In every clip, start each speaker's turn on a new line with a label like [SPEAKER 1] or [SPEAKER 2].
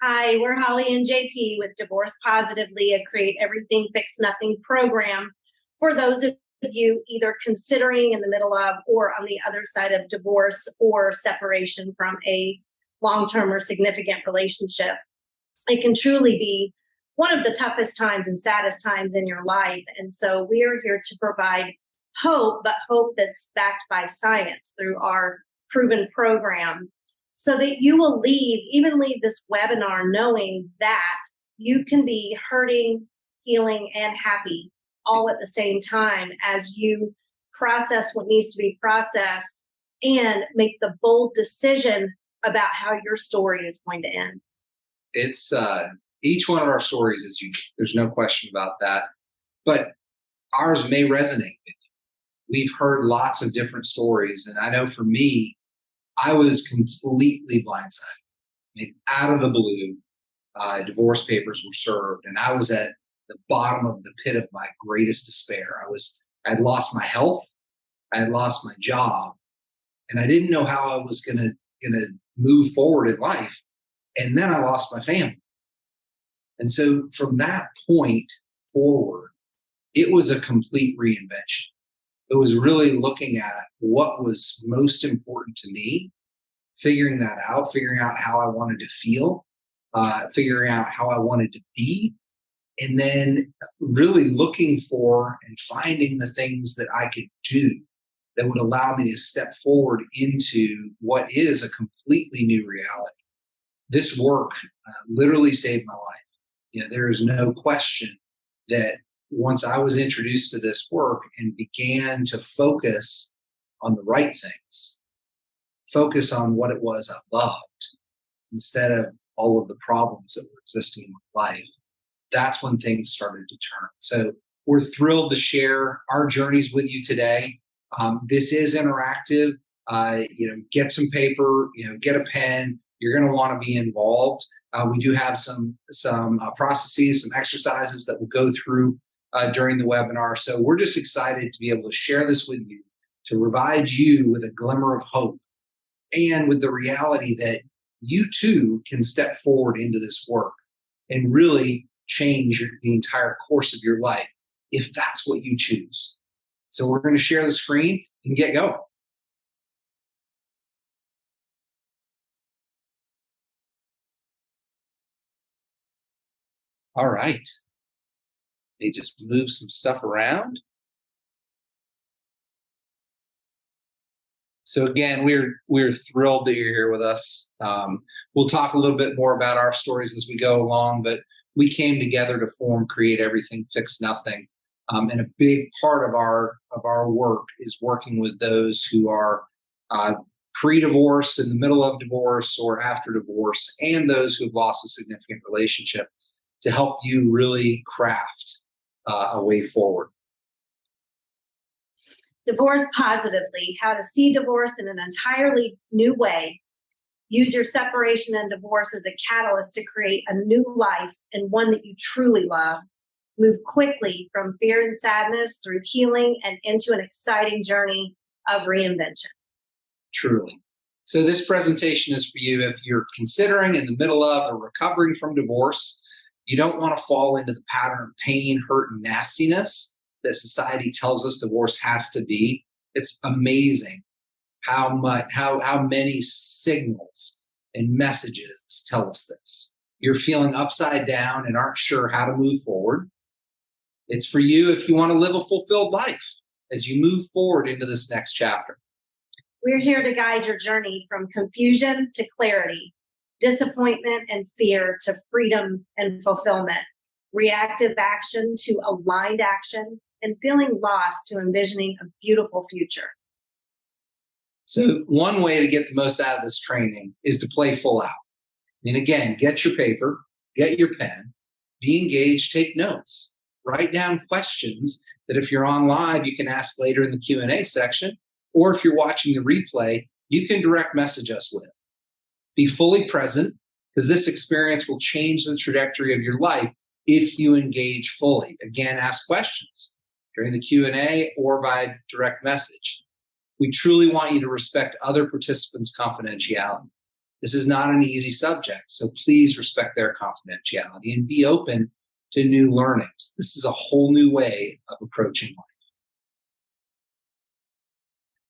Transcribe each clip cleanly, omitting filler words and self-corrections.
[SPEAKER 1] Hi, we're Holly and JP with Divorce Positively, a Create Everything Fix Nothing program for those of you either considering in the middle of or on the other side of divorce or separation from a long-term or significant relationship. It can truly be one of the toughest times and saddest times in your life. And so we are here to provide hope, but hope that's backed by science through our proven program so that you will leave this webinar knowing that you can be hurting, healing, and happy all at the same time as you process what needs to be processed and make the bold decision about how your story is going to end.
[SPEAKER 2] It's each one of our stories is unique. There's no question about that. But ours may resonate with you. We've heard lots of different stories. And I know for me, I was completely blindsided. I mean, out of the blue, divorce papers were served. And I was at the bottom of the pit of my greatest despair. I'd lost my health. I had lost my job. And I didn't know how I was gonna move forward in life. And then I lost my family. And so from that point forward, it was a complete reinvention. It was really looking at what was most important to me, figuring that out, figuring out how I wanted to feel, figuring out how I wanted to be, and then really looking for and finding the things that I could do that would allow me to step forward into what is a completely new reality. This work literally saved my life. There is no question that once I was introduced to this work and began to focus on the right things, focus on what it was I loved instead of all of the problems that were existing in my life, that's when things started to turn. So we're thrilled to share our journeys with you today. This is interactive. Get some paper, get a pen. You're going to want to be involved. We do have some processes, some exercises that we'll go through during the webinar. So we're just excited to be able to share this with you, to provide you with a glimmer of hope and with the reality that you too can step forward into this work and really change the entire course of your life if that's what you choose. So we're going to share the screen and get going. All right. They just move some stuff around. So again, we're thrilled that you're here with us. We'll talk a little bit more about our stories as we go along, but we came together to form Create Everything, Fix Nothing. And a big part of our work is working with those who are pre-divorce, in the middle of divorce, or after divorce, and those who have lost a significant relationship to help you really craft a way forward.
[SPEAKER 1] Divorce Positively, how to see divorce in an entirely new way. Use your separation and divorce as a catalyst to create a new life and one that you truly love. Move quickly from fear and sadness through healing and into an exciting journey of reinvention.
[SPEAKER 2] Truly. So this presentation is for you if you're considering, in the middle of, or recovering from divorce. You don't want to fall into the pattern of pain, hurt, and nastiness that society tells us divorce has to be. It's amazing how many signals and messages tell us this. You're feeling upside down and aren't sure how to move forward. It's for you if you want to live a fulfilled life as you move forward into this next chapter.
[SPEAKER 1] We're here to guide your journey from confusion to clarity, disappointment and fear to freedom and fulfillment, reactive action to aligned action, and feeling lost to envisioning a beautiful future.
[SPEAKER 2] So one way to get the most out of this training is to play full out. And again, get your paper, get your pen, be engaged, take notes, write down questions that if you're on live, you can ask later in the Q&A section, or if you're watching the replay, you can direct message us with. Be fully present, because this experience will change the trajectory of your life if you engage fully. Again, ask questions during the Q&A or by direct message. We truly want you to respect other participants' confidentiality. This is not an easy subject, so please respect their confidentiality and be open to new learnings. This is a whole new way of approaching life.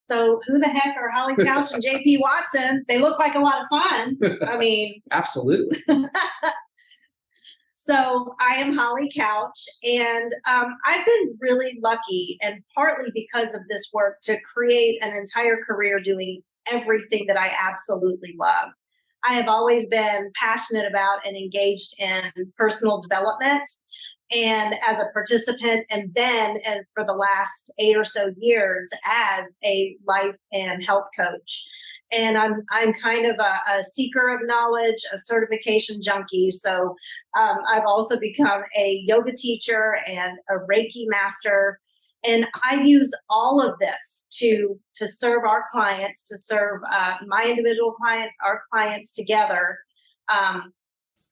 [SPEAKER 1] So who the heck are Holly Couch and JP Watson? They look like a lot of fun. I mean,
[SPEAKER 2] absolutely.
[SPEAKER 1] So I am Holly Couch, and I've been really lucky, and partly because of this work, to create an entire career doing everything that I absolutely love. I have always been passionate about and engaged in personal development, and as a participant, and then and for the last 8 or so years as a life and health coach. And I'm kind of a seeker of knowledge, a certification junkie. So I've also become a yoga teacher and a Reiki master. And I use all of this to serve our clients, to serve my individual clients, our clients together.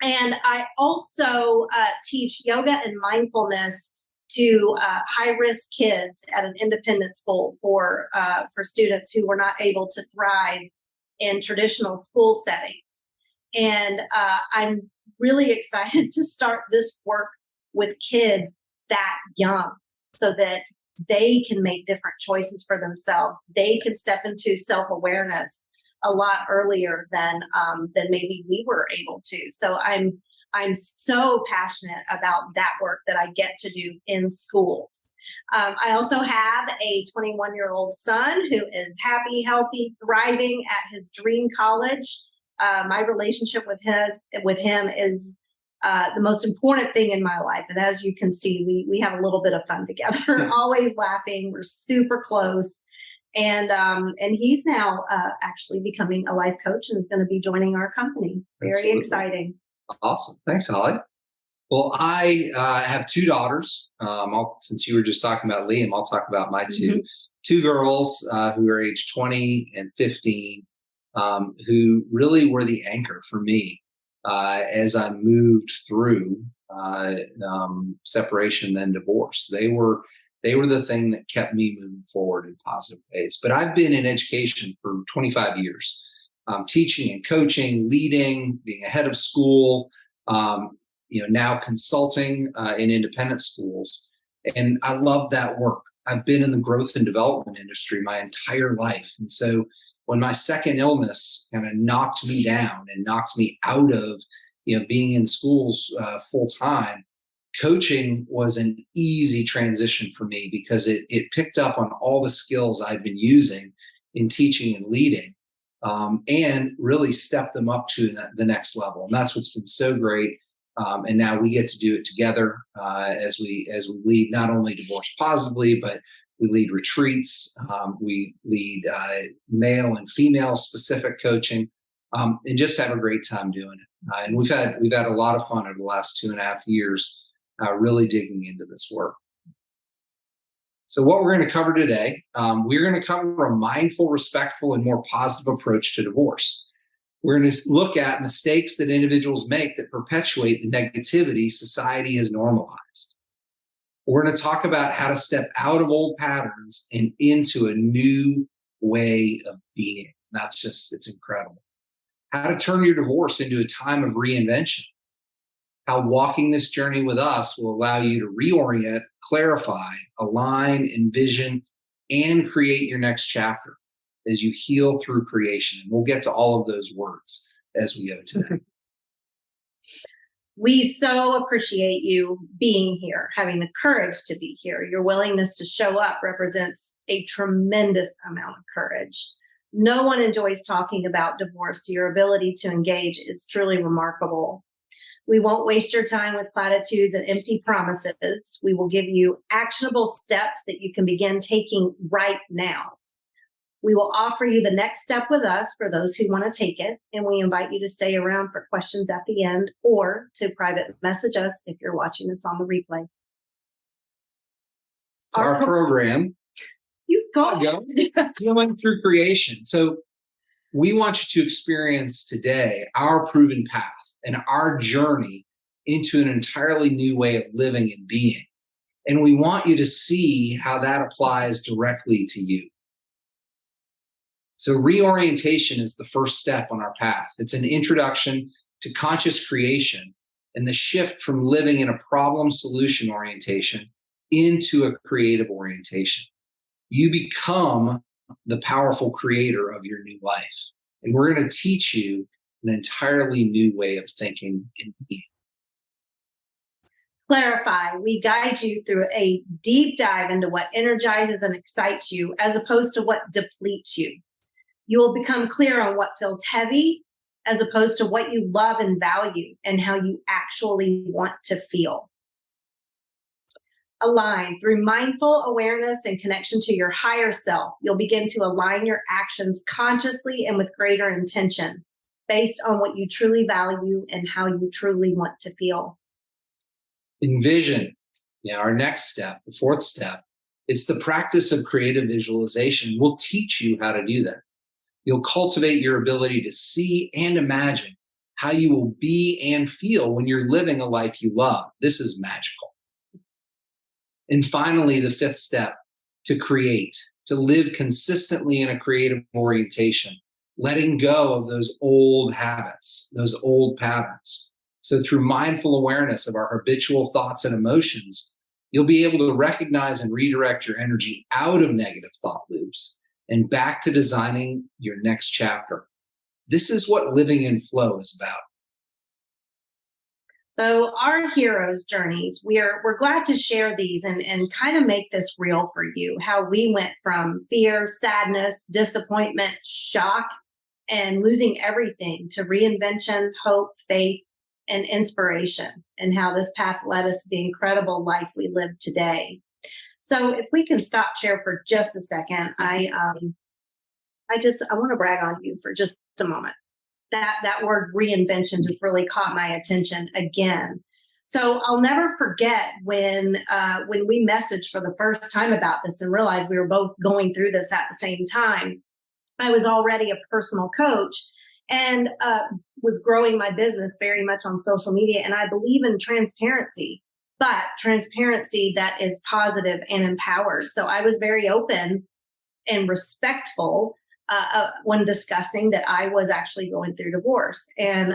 [SPEAKER 1] And I also teach yoga and mindfulness to high-risk kids at an independent school for students who were not able to thrive in traditional school settings. And I'm really excited to start this work with kids that young so that they can make different choices for themselves. They can step into self-awareness a lot earlier than maybe we were able to. So I'm so passionate about that work that I get to do in schools. I also have a 21-year-old son who is happy, healthy, thriving at his dream college. My relationship with him is the most important thing in my life. And as you can see, we have a little bit of fun together, always laughing. We're super close. And he's now actually becoming a life coach and is going to be joining our company. Very
[SPEAKER 2] Absolutely.
[SPEAKER 1] Exciting.
[SPEAKER 2] Awesome. Thanks, Holly. Well, I have 2 daughters. Since you were just talking about Liam, I'll talk about my two girls who are age 20 and 15, who really were the anchor for me as I moved through separation, then divorce. They were the thing that kept me moving forward in positive ways. But I've been in education for 25 years, teaching and coaching, leading, being a head of school, now consulting in independent schools. And I love that work. I've been in the growth and development industry my entire life. And so when my second illness kind of knocked me down and knocked me out of, being in schools full time, coaching was an easy transition for me because it picked up on all the skills I've been using in teaching and leading, and really stepped them up to the next level. And that's what's been so great. And now we get to do it together as we lead not only Divorce Positively, but we lead retreats. We lead male and female specific coaching, and just have a great time doing it. And we've had a lot of fun over the last 2.5 years. Really digging into this work. So what we're going to cover today, we're going to cover a mindful, respectful, and more positive approach to divorce. We're going to look at mistakes that individuals make that perpetuate the negativity society has normalized. We're going to talk about how to step out of old patterns and into a new way of being. It's incredible. How to turn your divorce into a time of reinvention. How walking this journey with us will allow you to reorient, clarify, align, envision, and create your next chapter as you heal through creation. And we'll get to all of those words as we go today.
[SPEAKER 1] We so appreciate you being here, having the courage to be here. Your willingness to show up represents a tremendous amount of courage. No one enjoys talking about divorce. Your ability to engage is truly remarkable. We won't waste your time with platitudes and empty promises. We will give you actionable steps that you can begin taking right now. We will offer you the next step with us for those who want to take it, and we invite you to stay around for questions at the end or to private message us if you're watching this on the replay.
[SPEAKER 2] Our program,
[SPEAKER 1] you go.
[SPEAKER 2] Healing through creation. So we want you to experience today our proven path and our journey into an entirely new way of living and being. And we want you to see how that applies directly to you. So reorientation is the first step on our path. It's an introduction to conscious creation and the shift from living in a problem solution orientation into a creative orientation. You become the powerful creator of your new life. And we're going to teach you an entirely new way of thinking and being.
[SPEAKER 1] Clarify, we guide you through a deep dive into what energizes and excites you as opposed to what depletes you. You will become clear on what feels heavy as opposed to what you love and value and how you actually want to feel. Align. Through mindful awareness and connection to your higher self, you'll begin to align your actions consciously and with greater intention based on what you truly value and how you truly want to feel.
[SPEAKER 2] Envision, our next step, the fourth step, it's the practice of creative visualization. We'll teach you how to do that. You'll cultivate your ability to see and imagine how you will be and feel when you're living a life you love. This is magical. And finally, the fifth step, to create, to live consistently in a creative orientation, letting go of those old habits, those old patterns. So through mindful awareness of our habitual thoughts and emotions, you'll be able to recognize and redirect your energy out of negative thought loops and back to designing your next chapter. This is what living in flow is about.
[SPEAKER 1] So our heroes' journeys, we're glad to share these and kind of make this real for you, how we went from fear, sadness, disappointment, shock, and losing everything to reinvention, hope, faith, and inspiration, and how this path led us to the incredible life we live today. So if we can stop share for just a second, I want to brag on you for just a moment. That word reinvention just really caught my attention again. So I'll never forget when we messaged for the first time about this and realized we were both going through this at the same time. I was already a personal coach and was growing my business very much on social media. And I believe in transparency, but transparency that is positive and empowered. So I was very open and respectful when discussing that I was actually going through divorce. And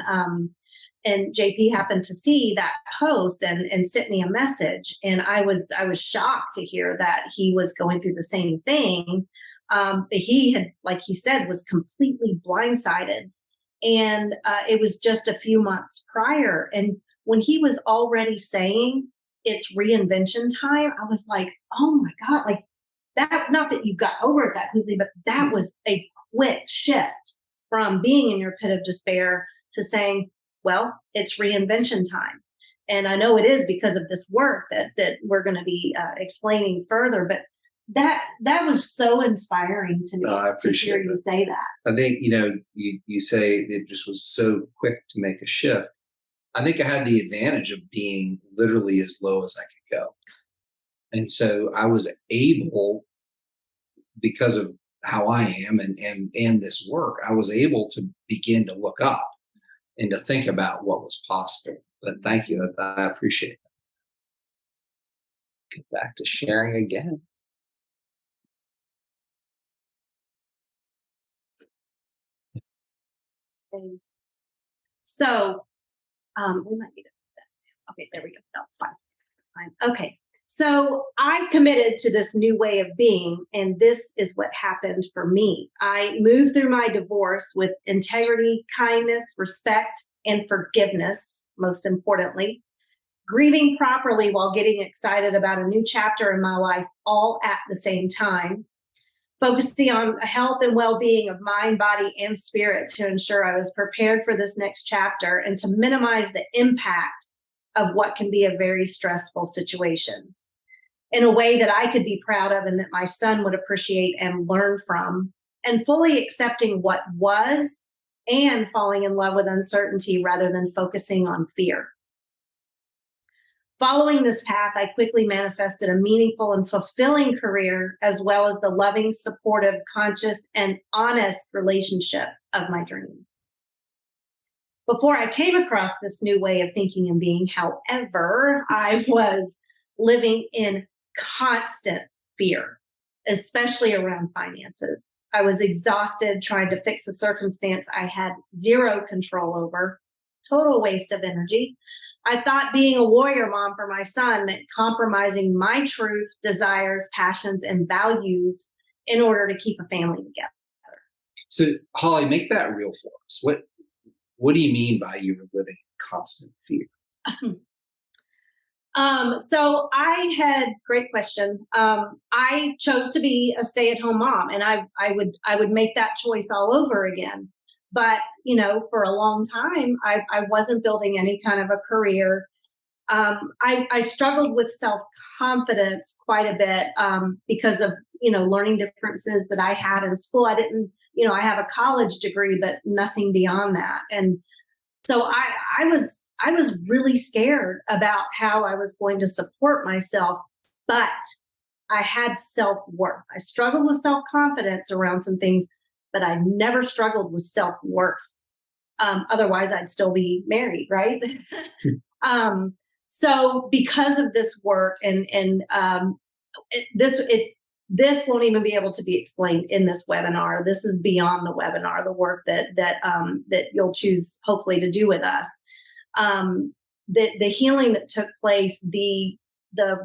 [SPEAKER 1] JP happened to see that post and sent me a message. And I was shocked to hear that he was going through the same thing. He had, like he said, was completely blindsided. And it was just a few months prior. And when he was already saying it's reinvention time, I was like, oh my God, like that, not that you got over it that quickly, but that was a quick shift from being in your pit of despair to saying, well, it's reinvention time. And I know it is because of this work that we're going to be explaining further, but that was so inspiring to me to hear you say that.
[SPEAKER 2] I think, you say it just was so quick to make a shift. I think I had the advantage of being literally as low as I could go. And so I was able, because of how I am and this work, I was able to begin to look up and to think about what was possible. But thank you. I appreciate it. Get back to sharing again.
[SPEAKER 1] So we might need to put that. Okay, there we go. No, it's fine. It's fine. Okay. So I committed to this new way of being, and this is what happened for me. I moved through my divorce with integrity, kindness, respect, and forgiveness, most importantly, grieving properly while getting excited about a new chapter in my life, all at the same time, focusing on health and well-being of mind, body, and spirit to ensure I was prepared for this next chapter and to minimize the impact of what can be a very stressful situation in a way that I could be proud of and that my son would appreciate and learn from, and fully accepting what was and falling in love with uncertainty rather than focusing on fear. Following this path, I quickly manifested a meaningful and fulfilling career, as well as the loving, supportive, conscious, and honest relationship of my dreams. Before I came across this new way of thinking and being, however, I was living in constant fear, especially around finances. I was exhausted trying to fix a circumstance I had zero control over. Total waste of energy. I thought being a warrior mom for my son meant compromising my truth, desires, passions, and values in order to keep a family together.
[SPEAKER 2] So, Holly, make that real for us. What do you mean by you were living in constant fear?
[SPEAKER 1] So I had great question. I chose to be a stay-at-home mom, and I would make that choice all over again. But for a long time, I wasn't building any kind of a career. I struggled with self-confidence quite a bit because of learning differences that I had in school. I didn't, I have a college degree, but nothing beyond that, and so I was really scared about how I was going to support myself, but I had self-worth. I struggled with self-confidence around some things, but I never struggled with self-worth. Otherwise, I'd still be married, right? So because of this work this won't even be able to be explained in this webinar. This is beyond the webinar, the work that you'll choose hopefully to do with us. The healing that took place, the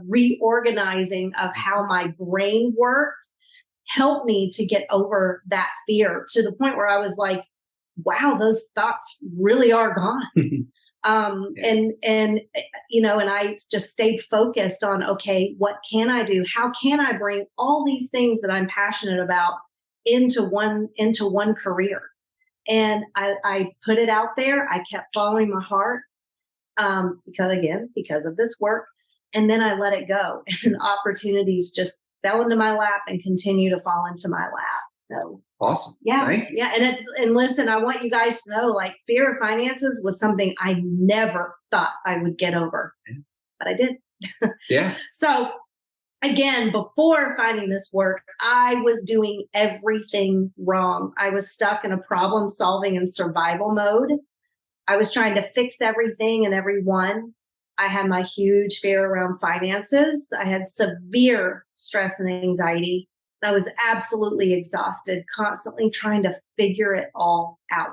[SPEAKER 1] reorganizing of how my brain worked helped me to get over that fear to the point where I was like, wow, those thoughts really are gone. And I just stayed focused on, okay, what can I do? How can I bring all these things that I'm passionate about into one career? And I put it out there. I kept following my heart because of this work. And then I let it go, and opportunities just fell into my lap and continue to fall into my lap. So
[SPEAKER 2] awesome.
[SPEAKER 1] Yeah.
[SPEAKER 2] Thank you.
[SPEAKER 1] Yeah. And listen, I want you guys to know, like, fear of finances was something I never thought I would get over, but I did.
[SPEAKER 2] Yeah.
[SPEAKER 1] So again, before finding this work, I was doing everything wrong. I was stuck in a problem solving and survival mode. I was trying to fix everything and everyone. I had my huge fear around finances. I had severe stress and anxiety. I was absolutely exhausted, constantly trying to figure it all out.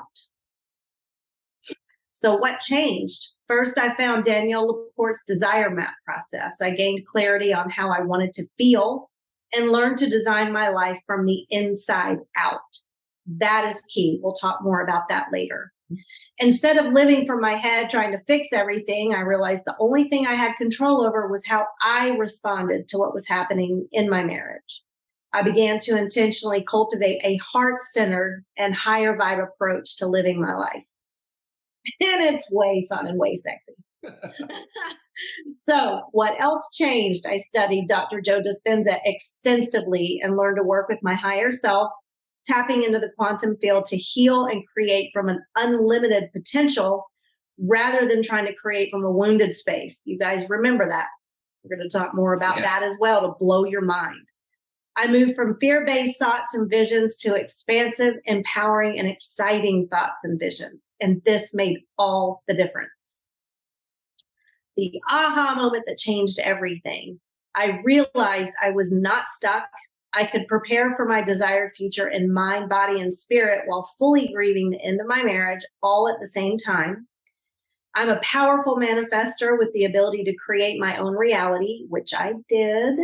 [SPEAKER 1] So what changed? First, I found Danielle Laporte's desire map process. I gained clarity on how I wanted to feel and learned to design my life from the inside out. That is key. We'll talk more about that later. Instead of living from my head trying to fix everything, I realized the only thing I had control over was how I responded to what was happening in my marriage. I began to intentionally cultivate a heart-centered and higher vibe approach to living my life. And it's way fun and way sexy. So what else changed? I studied Dr. Joe Dispenza extensively and learned to work with my higher self, tapping into the quantum field to heal and create from an unlimited potential rather than trying to create from a wounded space. You guys remember that. We're going to talk more about that as well to blow your mind. I moved from fear-based thoughts and visions to expansive, empowering, and exciting thoughts and visions. And this made all the difference. The aha moment that changed everything. I realized I was not stuck. I could prepare for my desired future in mind, body, and spirit while fully grieving the end of my marriage all at the same time. I'm a powerful manifester with the ability to create my own reality, which I did.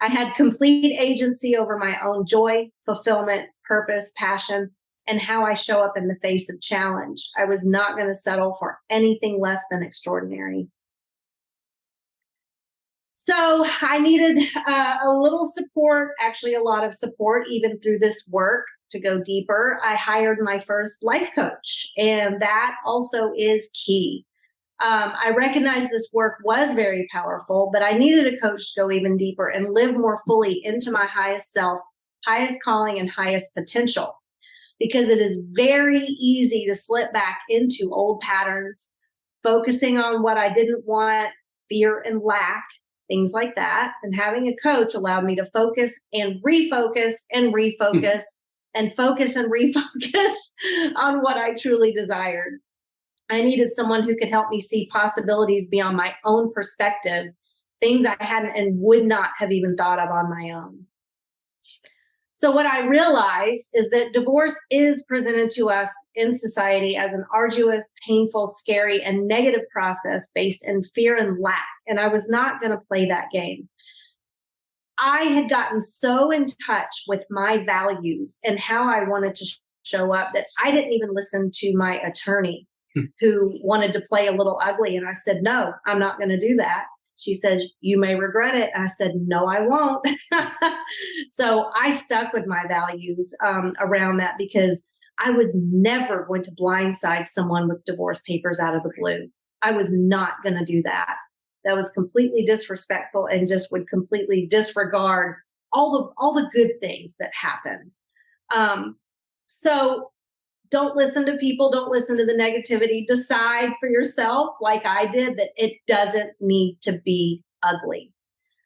[SPEAKER 1] I had complete agency over my own joy, fulfillment, purpose, passion, and how I show up in the face of challenge. I was not going to settle for anything less than extraordinary. So I needed a little support, actually a lot of support, even through this work to go deeper. I hired my first life coach, and that also is key. I recognized this work was very powerful, but I needed a coach to go even deeper and live more fully into my highest self, highest calling, and highest potential. Because it is very easy to slip back into old patterns, focusing on what I didn't want, fear and lack, things like that. And having a coach allowed me to focus and refocus and refocus and focus and refocus on what I truly desired. I needed someone who could help me see possibilities beyond my own perspective, things I hadn't and would not have even thought of on my own. So what I realized is that divorce is presented to us in society as an arduous, painful, scary, and negative process based in fear and lack. And I was not going to play that game. I had gotten so in touch with my values and how I wanted to show up that I didn't even listen to my attorney who wanted to play a little ugly. And I said, no, I'm not going to do that. She says, you may regret it. I said, no, I won't. So I stuck with my values around that, because I was never going to blindside someone with divorce papers out of the blue. I was not going to do that. That was completely disrespectful and just would completely disregard all the good things that happened. So don't listen to people. Don't listen to the negativity. Decide for yourself, like I did, that it doesn't need to be ugly.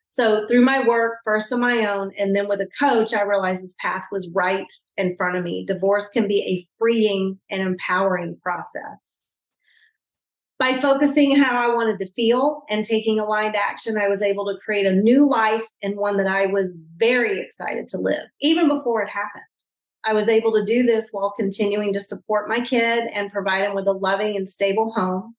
[SPEAKER 1] So through my work, first on my own, and then with a coach, I realized this path was right in front of me. Divorce can be a freeing and empowering process. By focusing how I wanted to feel and taking aligned action, I was able to create a new life, and one that I was very excited to live, even before it happened. I was able to do this while continuing to support my kid and provide him with a loving and stable home.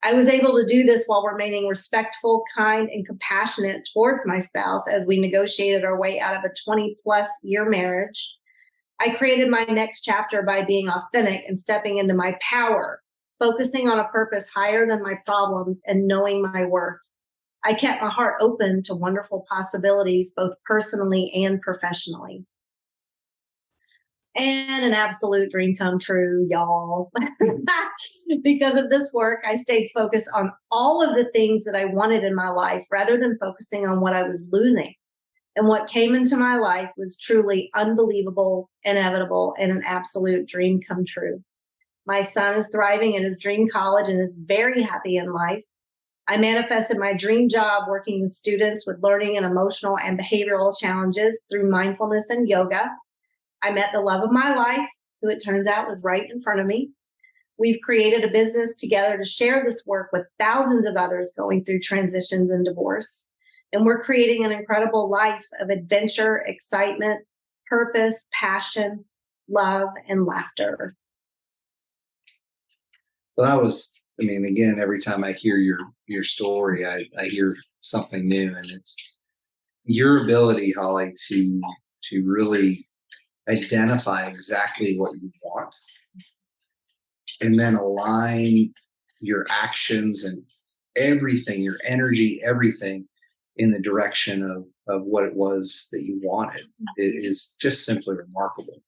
[SPEAKER 1] I was able to do this while remaining respectful, kind, and compassionate towards my spouse as we negotiated our way out of a 20-plus year marriage. I created my next chapter by being authentic and stepping into my power, focusing on a purpose higher than my problems and knowing my worth. I kept my heart open to wonderful possibilities, both personally and professionally. And an absolute dream come true, y'all. Because of this work, I stayed focused on all of the things that I wanted in my life rather than focusing on what I was losing. And what came into my life was truly unbelievable, inevitable, and an absolute dream come true. My son is thriving in his dream college and is very happy in life. I manifested my dream job working with students with learning and emotional and behavioral challenges through mindfulness and yoga. I met the love of my life, who it turns out was right in front of me. We've created a business together to share this work with thousands of others going through transitions and divorce. And we're creating an incredible life of adventure, excitement, purpose, passion, love, and laughter.
[SPEAKER 2] Well, again, every time I hear your story, I hear something new, and it's your ability, Holly, to really identify exactly what you want and then align your actions and everything, your energy, everything in the direction of what it was that you wanted. It is just simply remarkable.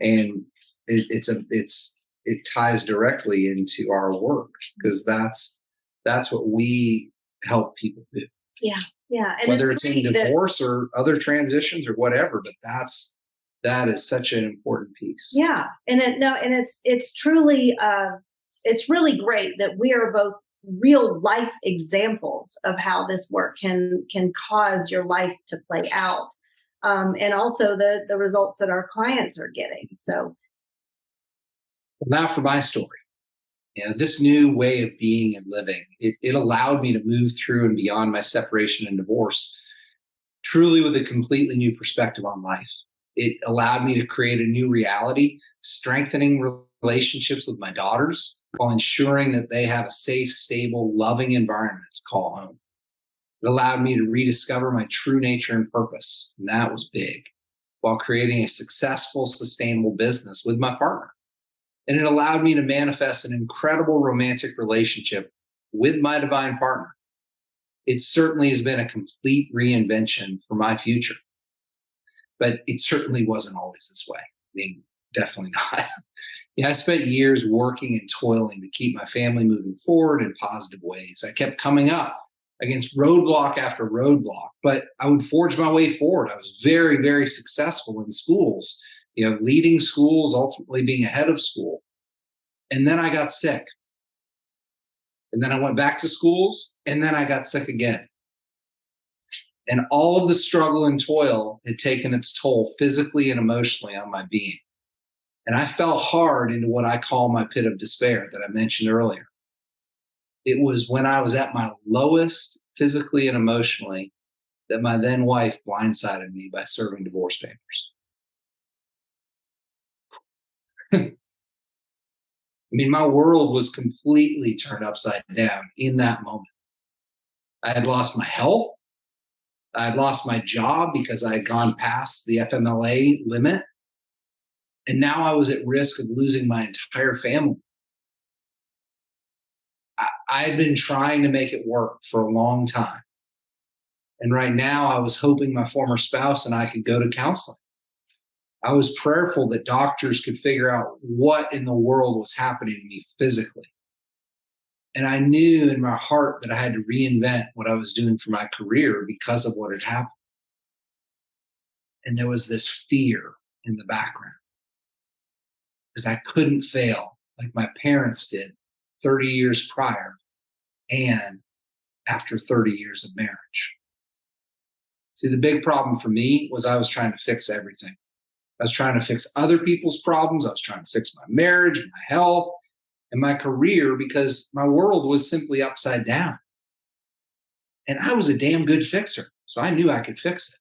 [SPEAKER 2] And it ties directly into our work, because that's what we help people do.
[SPEAKER 1] Yeah. And
[SPEAKER 2] whether it's in divorce or other transitions or whatever, but that is such an important piece.
[SPEAKER 1] Yeah. It's truly, it's really great that we are both real life examples of how this work can cause your life to play out. And also the results that our clients are getting. So
[SPEAKER 2] now for my story. This new way of being and living, it allowed me to move through and beyond my separation and divorce, truly with a completely new perspective on life. It allowed me to create a new reality, strengthening relationships with my daughters while ensuring that they have a safe, stable, loving environment to call home. It allowed me to rediscover my true nature and purpose, and that was big, while creating a successful, sustainable business with my partner. And it allowed me to manifest an incredible romantic relationship with my divine partner. It certainly has been a complete reinvention for my future. But it certainly wasn't always this way. Definitely not. I spent years working and toiling to keep my family moving forward in positive ways. I kept coming up against roadblock after roadblock, but I would forge my way forward. I was very, very successful in schools, leading schools, ultimately being ahead of school. And then I got sick. And then I went back to schools, and then I got sick again. And all of the struggle and toil had taken its toll physically and emotionally on my being. And I fell hard into what I call my pit of despair that I mentioned earlier. It was when I was at my lowest physically and emotionally that my then wife blindsided me by serving divorce papers. I mean, my world was completely turned upside down in that moment. I had lost my health. I had lost my job because I had gone past the FMLA limit. And now I was at risk of losing my entire family. I had been trying to make it work for a long time. And right now I was hoping my former spouse and I could go to counseling. I was prayerful that doctors could figure out what in the world was happening to me physically. And I knew in my heart that I had to reinvent what I was doing for my career because of what had happened. And there was this fear in the background because I couldn't fail like my parents did 30 years prior and after 30 years of marriage. See, the big problem for me was I was trying to fix everything. I was trying to fix other people's problems. I was trying to fix my marriage, my health, and my career because my world was simply upside down. And I was a damn good fixer, so I knew I could fix it.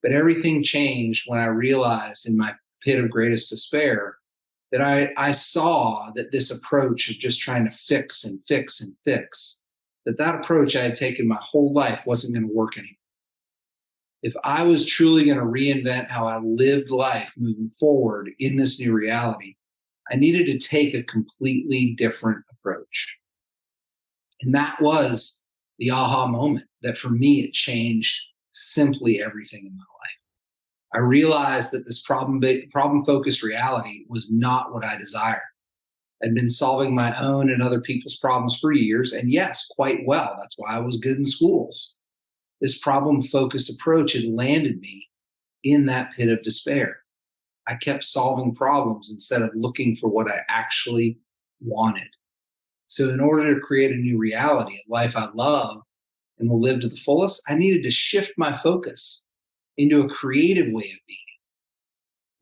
[SPEAKER 2] But everything changed when I realized in my pit of greatest despair that I saw that this approach of just trying to fix and fix and fix, that approach I had taken my whole life wasn't going to work anymore. If I was truly going to reinvent how I lived life moving forward in this new reality, I needed to take a completely different approach. And that was the aha moment that for me, it changed simply everything in my life. I realized that this problem-focused reality was not what I desired. I'd been solving my own and other people's problems for years, and yes, quite well. That's why I was good in schools. This problem-focused approach had landed me in that pit of despair. I kept solving problems instead of looking for what I actually wanted. So in order to create a new reality, a life I love and will live to the fullest, I needed to shift my focus into a creative way of being.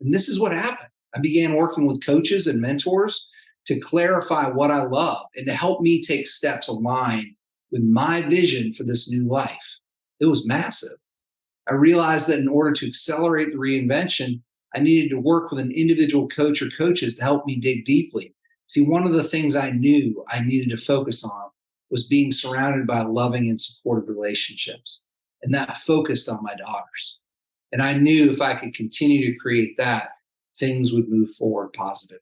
[SPEAKER 2] And this is what happened. I began working with coaches and mentors to clarify what I love and to help me take steps aligned with my vision for this new life. It was massive. I realized that in order to accelerate the reinvention, I needed to work with an individual coach or coaches to help me dig deeply. See, one of the things I knew I needed to focus on was being surrounded by loving and supportive relationships. And that focused on my daughters. And I knew if I could continue to create that, things would move forward positively.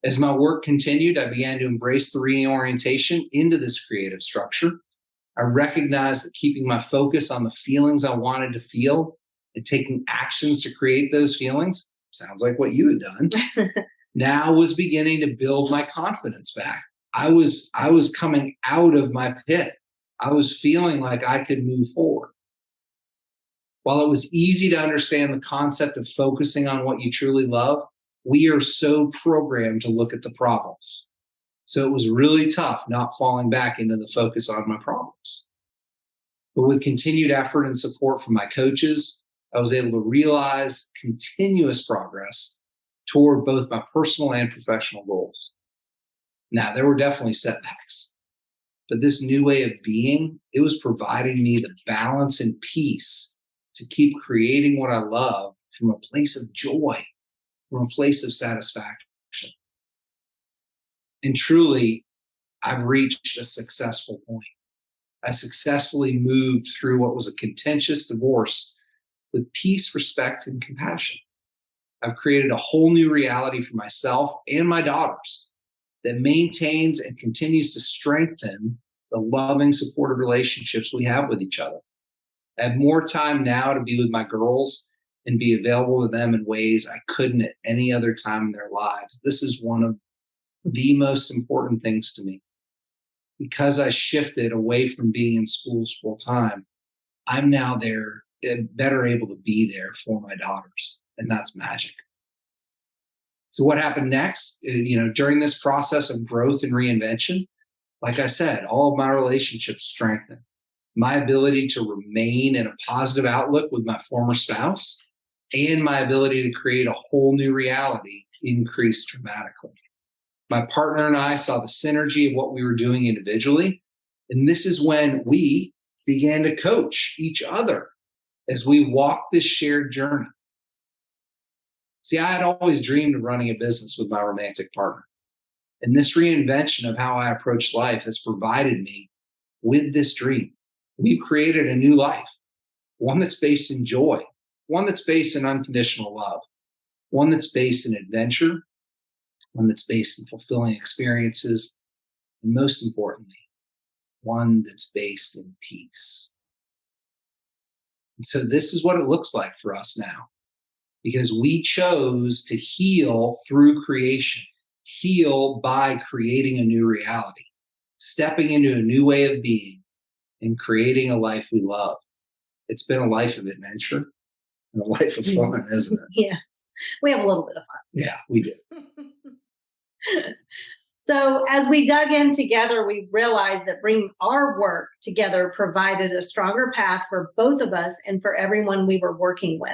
[SPEAKER 2] As my work continued, I began to embrace the reorientation into this creative structure. I recognized that keeping my focus on the feelings I wanted to feel and taking actions to create those feelings, sounds like what you had done, now was beginning to build my confidence back. I was coming out of my pit. I was feeling like I could move forward. While it was easy to understand the concept of focusing on what you truly love, we are so programmed to look at the problems. So it was really tough not falling back into the focus on my problems. But with continued effort and support from my coaches, I was able to realize continuous progress toward both my personal and professional goals. Now, there were definitely setbacks, but this new way of being, it was providing me the balance and peace to keep creating what I love from a place of joy, from a place of satisfaction. And truly, I've reached a successful point. I successfully moved through what was a contentious divorce with peace, respect, and compassion. I've created a whole new reality for myself and my daughters that maintains and continues to strengthen the loving, supportive relationships we have with each other. I have more time now to be with my girls and be available to them in ways I couldn't at any other time in their lives. This is one of the most important things to me. Because I shifted away from being in schools full time, I'm now there, better able to be there for my daughters. And that's magic. So what happened next? During this process of growth and reinvention, like I said, all of my relationships strengthened. My ability to remain in a positive outlook with my former spouse and my ability to create a whole new reality increased dramatically. My partner and I saw the synergy of what we were doing individually. And this is when we began to coach each other as we walked this shared journey. See, I had always dreamed of running a business with my romantic partner. And this reinvention of how I approach life has provided me with this dream. We've created a new life, one that's based in joy, one that's based in unconditional love, one that's based in adventure, one that's based in fulfilling experiences, and most importantly, one that's based in peace. And so this is what it looks like for us now, because we chose to heal through creation, heal by creating a new reality, stepping into a new way of being, and creating a life we love. It's been a life of adventure and a life of fun, isn't it?
[SPEAKER 1] Yes, we have a little bit of fun.
[SPEAKER 2] Yeah, we did.
[SPEAKER 1] So as we dug in together, we realized that bringing our work together provided a stronger path for both of us and for everyone we were working with.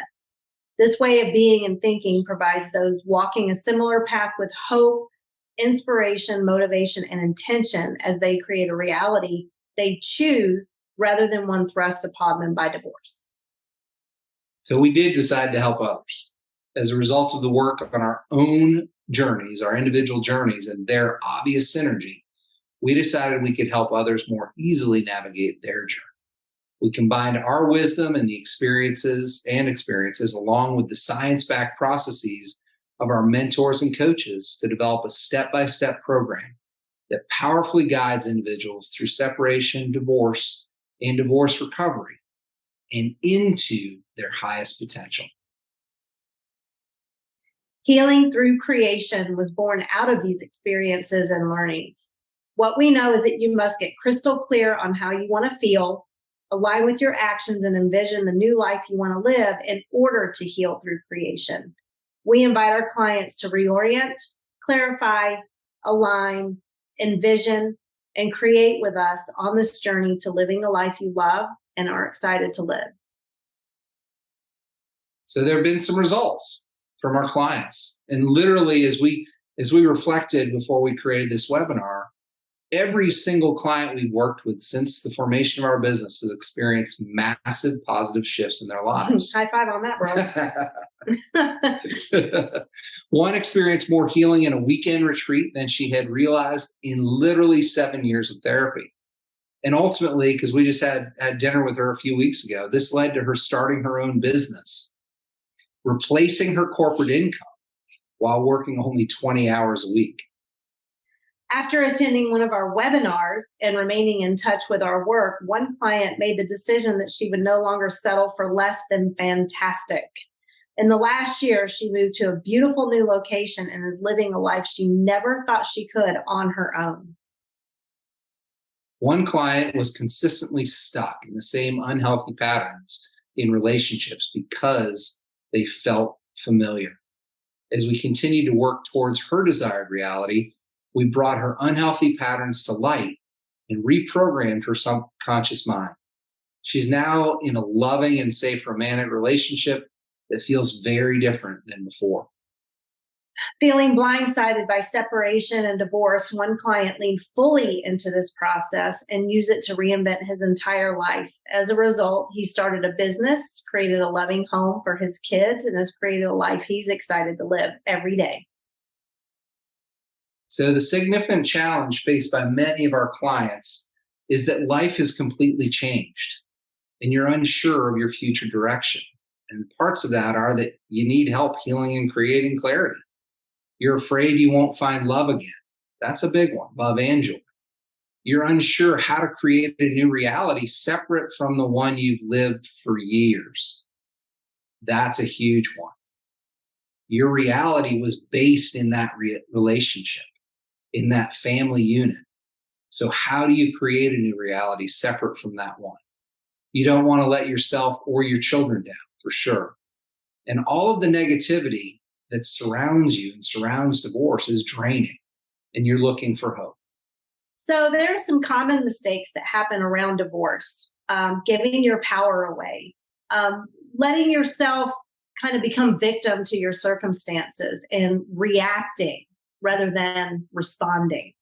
[SPEAKER 1] This way of being and thinking provides those walking a similar path with hope, inspiration, motivation, and intention as they create a reality they choose rather than one thrust upon them by divorce.
[SPEAKER 2] So we did decide to help others. As a result of the work on our own journeys, our individual journeys, and their obvious synergy, we decided we could help others more easily navigate their journey. We combined our wisdom and the experiences along with the science-backed processes of our mentors and coaches to develop a step-by-step program that powerfully guides individuals through separation, divorce, and divorce recovery and into their highest potential.
[SPEAKER 1] Healing through creation was born out of these experiences and learnings. What we know is that you must get crystal clear on how you want to feel, align with your actions, and envision the new life you want to live in order to heal through creation. We invite our clients to reorient, clarify, align, envision, and create with us on this journey to living a life you love and are excited to live.
[SPEAKER 2] So there have been some results from our clients. And literally, as we reflected before we created this webinar, every single client we've worked with since the formation of our business has experienced massive positive shifts in their lives.
[SPEAKER 1] High five on that,
[SPEAKER 2] bro. One experienced more healing in a weekend retreat than she had realized in literally 7 years of therapy. And ultimately, because we just had dinner with her a few weeks ago, this led to her starting her own business, replacing her corporate income while working only 20 hours a week.
[SPEAKER 1] After attending one of our webinars and remaining in touch with our work, one client made the decision that she would no longer settle for less than fantastic. In the last year, she moved to a beautiful new location and is living a life she never thought she could on her own.
[SPEAKER 2] One client was consistently stuck in the same unhealthy patterns in relationships because they felt familiar. As we continued to work towards her desired reality, we brought her unhealthy patterns to light and reprogrammed her subconscious mind. She's now in a loving and safe romantic relationship that feels very different than before.
[SPEAKER 1] Feeling blindsided by separation and divorce, one client leaned fully into this process and used it to reinvent his entire life. As a result, he started a business, created a loving home for his kids, and has created a life he's excited to live every day.
[SPEAKER 2] So the significant challenge faced by many of our clients is that life has completely changed and you're unsure of your future direction. And parts of that are that you need help healing and creating clarity. You're afraid you won't find love again. That's a big one, love and joy. You're unsure how to create a new reality separate from the one you've lived for years. That's a huge one. Your reality was based in that relationship, in that family unit. So how do you create a new reality separate from that one? You don't want to let yourself or your children down, for sure. And all of the negativity that surrounds you and surrounds divorce is draining, and you're looking for hope.
[SPEAKER 1] So there are some common mistakes that happen around divorce. Giving your power away, letting yourself kind of become victim to your circumstances and reacting rather than responding,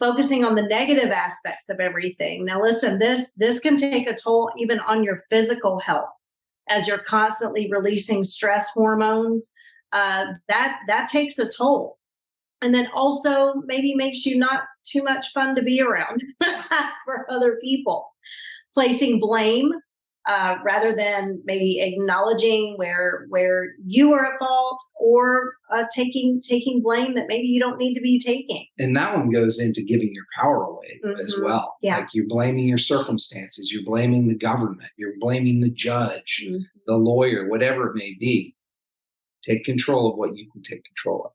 [SPEAKER 1] focusing on the negative aspects of everything. Now, listen, this can take a toll even on your physical health as you're constantly releasing stress hormones, that takes a toll. And then also maybe makes you not too much fun to be around for other people. Placing blame rather than maybe acknowledging where you are at fault, or taking blame that maybe you don't need to be taking.
[SPEAKER 2] And that one goes into giving your power away as well.
[SPEAKER 1] Yeah.
[SPEAKER 2] Like you're blaming your circumstances, you're blaming the government, you're blaming the judge, the lawyer, whatever it may be. Take control of what you can take control of.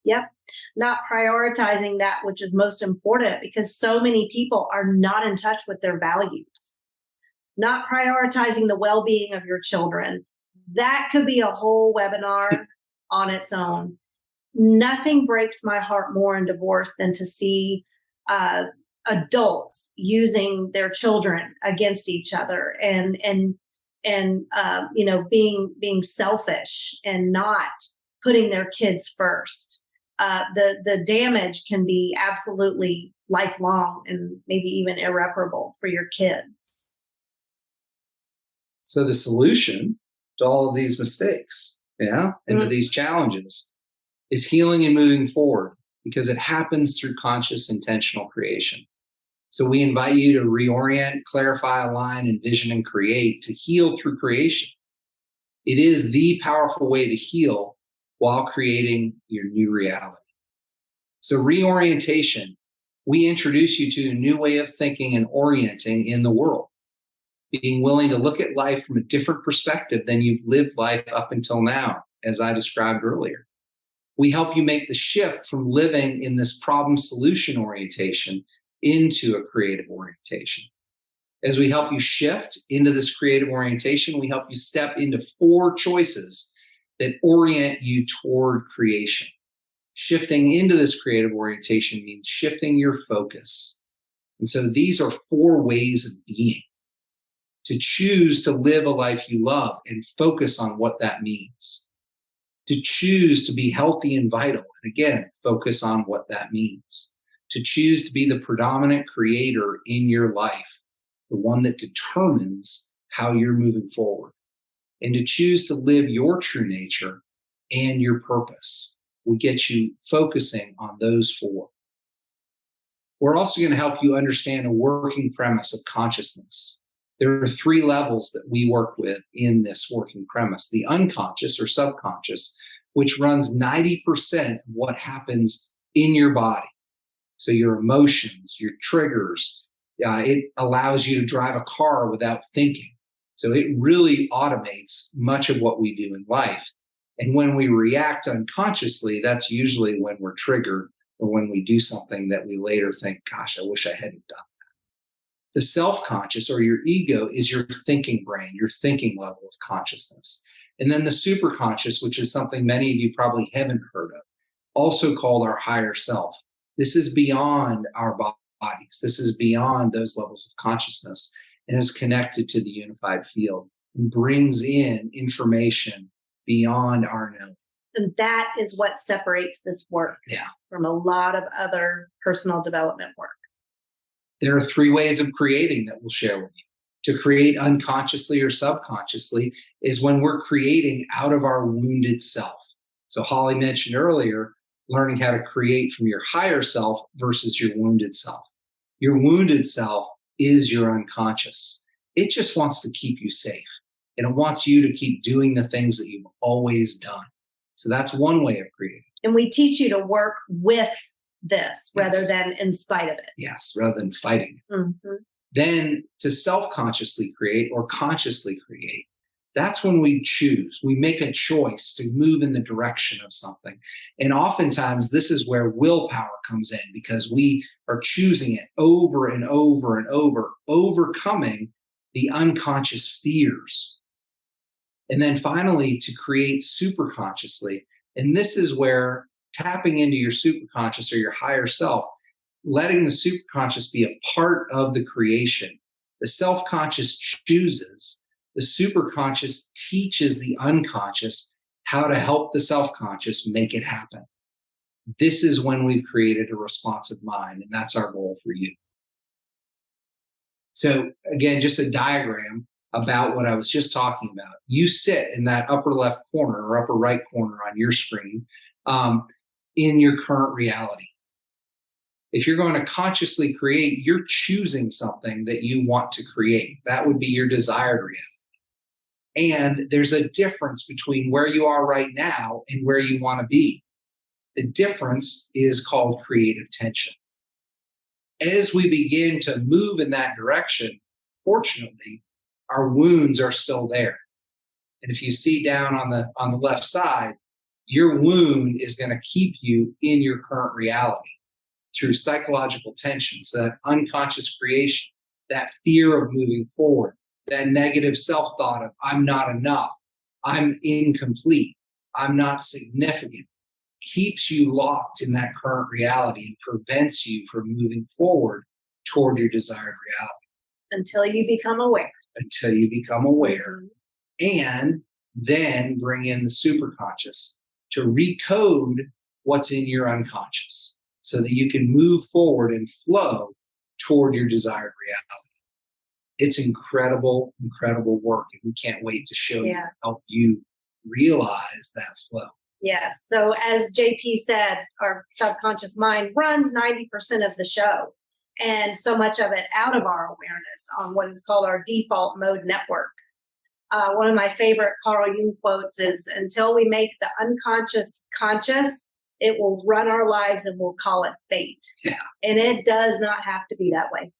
[SPEAKER 1] Yep. Not prioritizing that which is most important, because so many people are not in touch with their values. Not prioritizing the well-being of your children. That could be a whole webinar on its own. Nothing breaks my heart more in divorce than to see adults using their children against each other, and being selfish and not putting their kids first. The damage can be absolutely lifelong and maybe even irreparable for your kids.
[SPEAKER 2] So the solution to all of these mistakes, and to these challenges, is healing and moving forward, because it happens through conscious, intentional creation. So we invite you to reorient, clarify, align, envision, and create, to heal through creation. It is the powerful way to heal while creating your new reality. So reorientation, we introduce you to a new way of thinking and orienting in the world, being willing to look at life from a different perspective than you've lived life up until now, as I described earlier. We help you make the shift from living in this problem solution orientation into a creative orientation. As we help you shift into this creative orientation, we help you step into 4 choices that orient you toward creation. Shifting into this creative orientation means shifting your focus. And so these are 4 ways of being. To choose to live a life you love and focus on what that means. To choose to be healthy and vital, and again, focus on what that means. To choose to be the predominant creator in your life, the one that determines how you're moving forward. And to choose to live your true nature and your purpose. We get you focusing on those 4. We're also going to help you understand a working premise of consciousness. There are 3 levels that we work with in this working premise. The unconscious or subconscious, which runs 90% of what happens in your body. So your emotions, your triggers, it allows you to drive a car without thinking. So it really automates much of what we do in life. And when we react unconsciously, that's usually when we're triggered, or when we do something that we later think, gosh, I wish I hadn't done. The self-conscious, or your ego, is your thinking brain, your thinking level of consciousness. And then the superconscious, which is something many of you probably haven't heard of, also called our higher self. This is beyond our bodies. This is beyond those levels of consciousness, and is connected to the unified field and brings in information beyond our knowing.
[SPEAKER 1] And that is what separates this work from a lot of other personal development work.
[SPEAKER 2] There are 3 ways of creating that we'll share with you. To create unconsciously or subconsciously is when we're creating out of our wounded self. So Holly mentioned earlier, learning how to create from your higher self versus your wounded self. Your wounded self is your unconscious. It just wants to keep you safe, and it wants you to keep doing the things that you've always done. So that's one way of creating.
[SPEAKER 1] And we teach you to work with this rather than in spite of it.
[SPEAKER 2] Yes, rather than fighting it. Then to self-consciously create or consciously create, that's when we choose. We make a choice to move in the direction of something. And oftentimes this is where willpower comes in, because we are choosing it over and over and over, overcoming the unconscious fears. And then finally, to create superconsciously. And this is where tapping into your superconscious or your higher self, letting the superconscious be a part of the creation. The self-conscious chooses. The superconscious teaches the unconscious how to help the self-conscious make it happen. This is when we've created a responsive mind, and that's our goal for you. So again, just a diagram. about what I was just talking about. You sit in that upper left corner or upper right corner on your screen in your current reality. If you're going to consciously create, you're choosing something that you want to create. That would be your desired reality. And there's a difference between where you are right now and where you want to be. The difference is called creative tension. As we begin to move in that direction, fortunately, our wounds are still there. And if you see down on the left side, your wound is going to keep you in your current reality through psychological tension. So that unconscious creation, that fear of moving forward, that negative self-thought of I'm not enough, I'm incomplete, I'm not significant, keeps you locked in that current reality and prevents you from moving forward toward your desired reality.
[SPEAKER 1] Until you become aware.
[SPEAKER 2] Until you become aware. And then bring in the superconscious to recode what's in your unconscious so that you can move forward and flow toward your desired reality. It's incredible, incredible work. And we can't wait to show you, help you realize that flow.
[SPEAKER 1] Yes. So as JP said, our subconscious mind runs 90% of the show, and so much of it out of our awareness on what is called our default mode network. One of my favorite Carl Jung quotes is, until we make the unconscious conscious, it will run our lives and we'll call it fate.
[SPEAKER 2] Yeah.
[SPEAKER 1] And it does not have to be that way.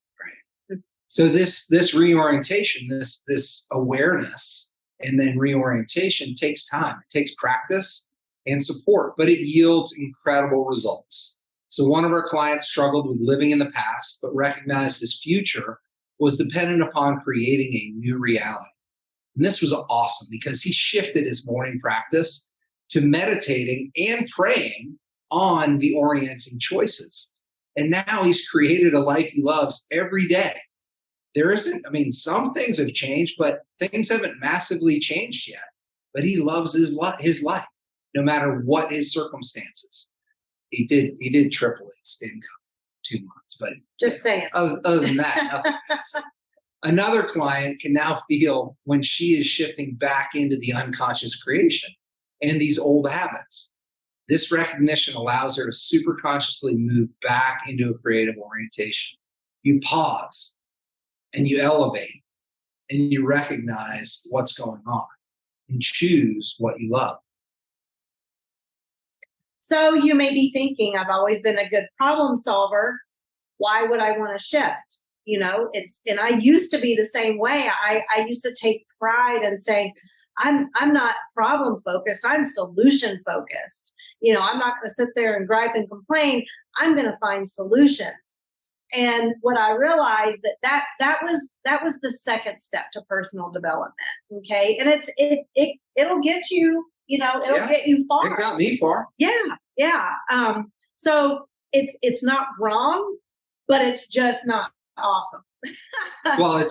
[SPEAKER 2] Right. So this reorientation, this awareness and then reorientation takes time. It takes practice and support, but it yields incredible results. So one of our clients struggled with living in the past, but recognized his future was dependent upon creating a new reality. And this was awesome because he shifted his morning practice to meditating and praying on the orienting choices. And now he's created a life he loves every day. There isn't, some things have changed, but things haven't massively changed yet. But he loves his life, no matter what his circumstances. He did triple his income 2 months, but
[SPEAKER 1] just saying.
[SPEAKER 2] Other than that, nothing massive. Another client can now feel when she is shifting back into the unconscious creation and these old habits. This recognition allows her to super consciously move back into a creative orientation. You pause and you elevate and you recognize what's going on and choose what you love.
[SPEAKER 1] So you may be thinking, I've always been a good problem solver. Why would I want to shift? And I used to be the same way. I used to take pride in saying, I'm not problem focused. I'm solution focused. I'm not going to sit there and gripe and complain. I'm going to find solutions. And what I realized that was the second step to personal development. Okay. And it'll get you, it'll get you far.
[SPEAKER 2] It got me far.
[SPEAKER 1] Yeah. So it's not wrong, but it's just not awesome.
[SPEAKER 2] Well,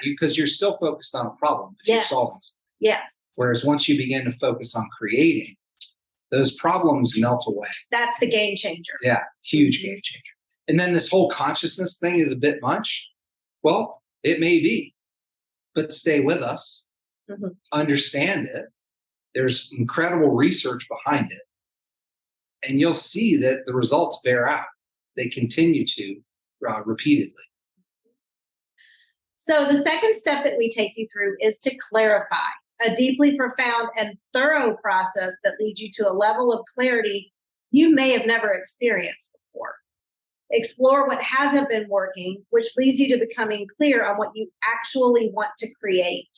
[SPEAKER 2] because you're still focused on a problem. If you're solving.
[SPEAKER 1] Yes.
[SPEAKER 2] Whereas once you begin to focus on creating, those problems melt away.
[SPEAKER 1] That's the game changer.
[SPEAKER 2] Yeah, huge game changer. And then this whole consciousness thing is a bit much. Well, it may be, but stay with us. Mm-hmm. Understand it. There's incredible research behind it. And you'll see that the results bear out. They continue to repeatedly.
[SPEAKER 1] So the second step that we take you through is to clarify, a deeply profound and thorough process that leads you to a level of clarity you may have never experienced before. Explore what hasn't been working, which leads you to becoming clear on what you actually want to create.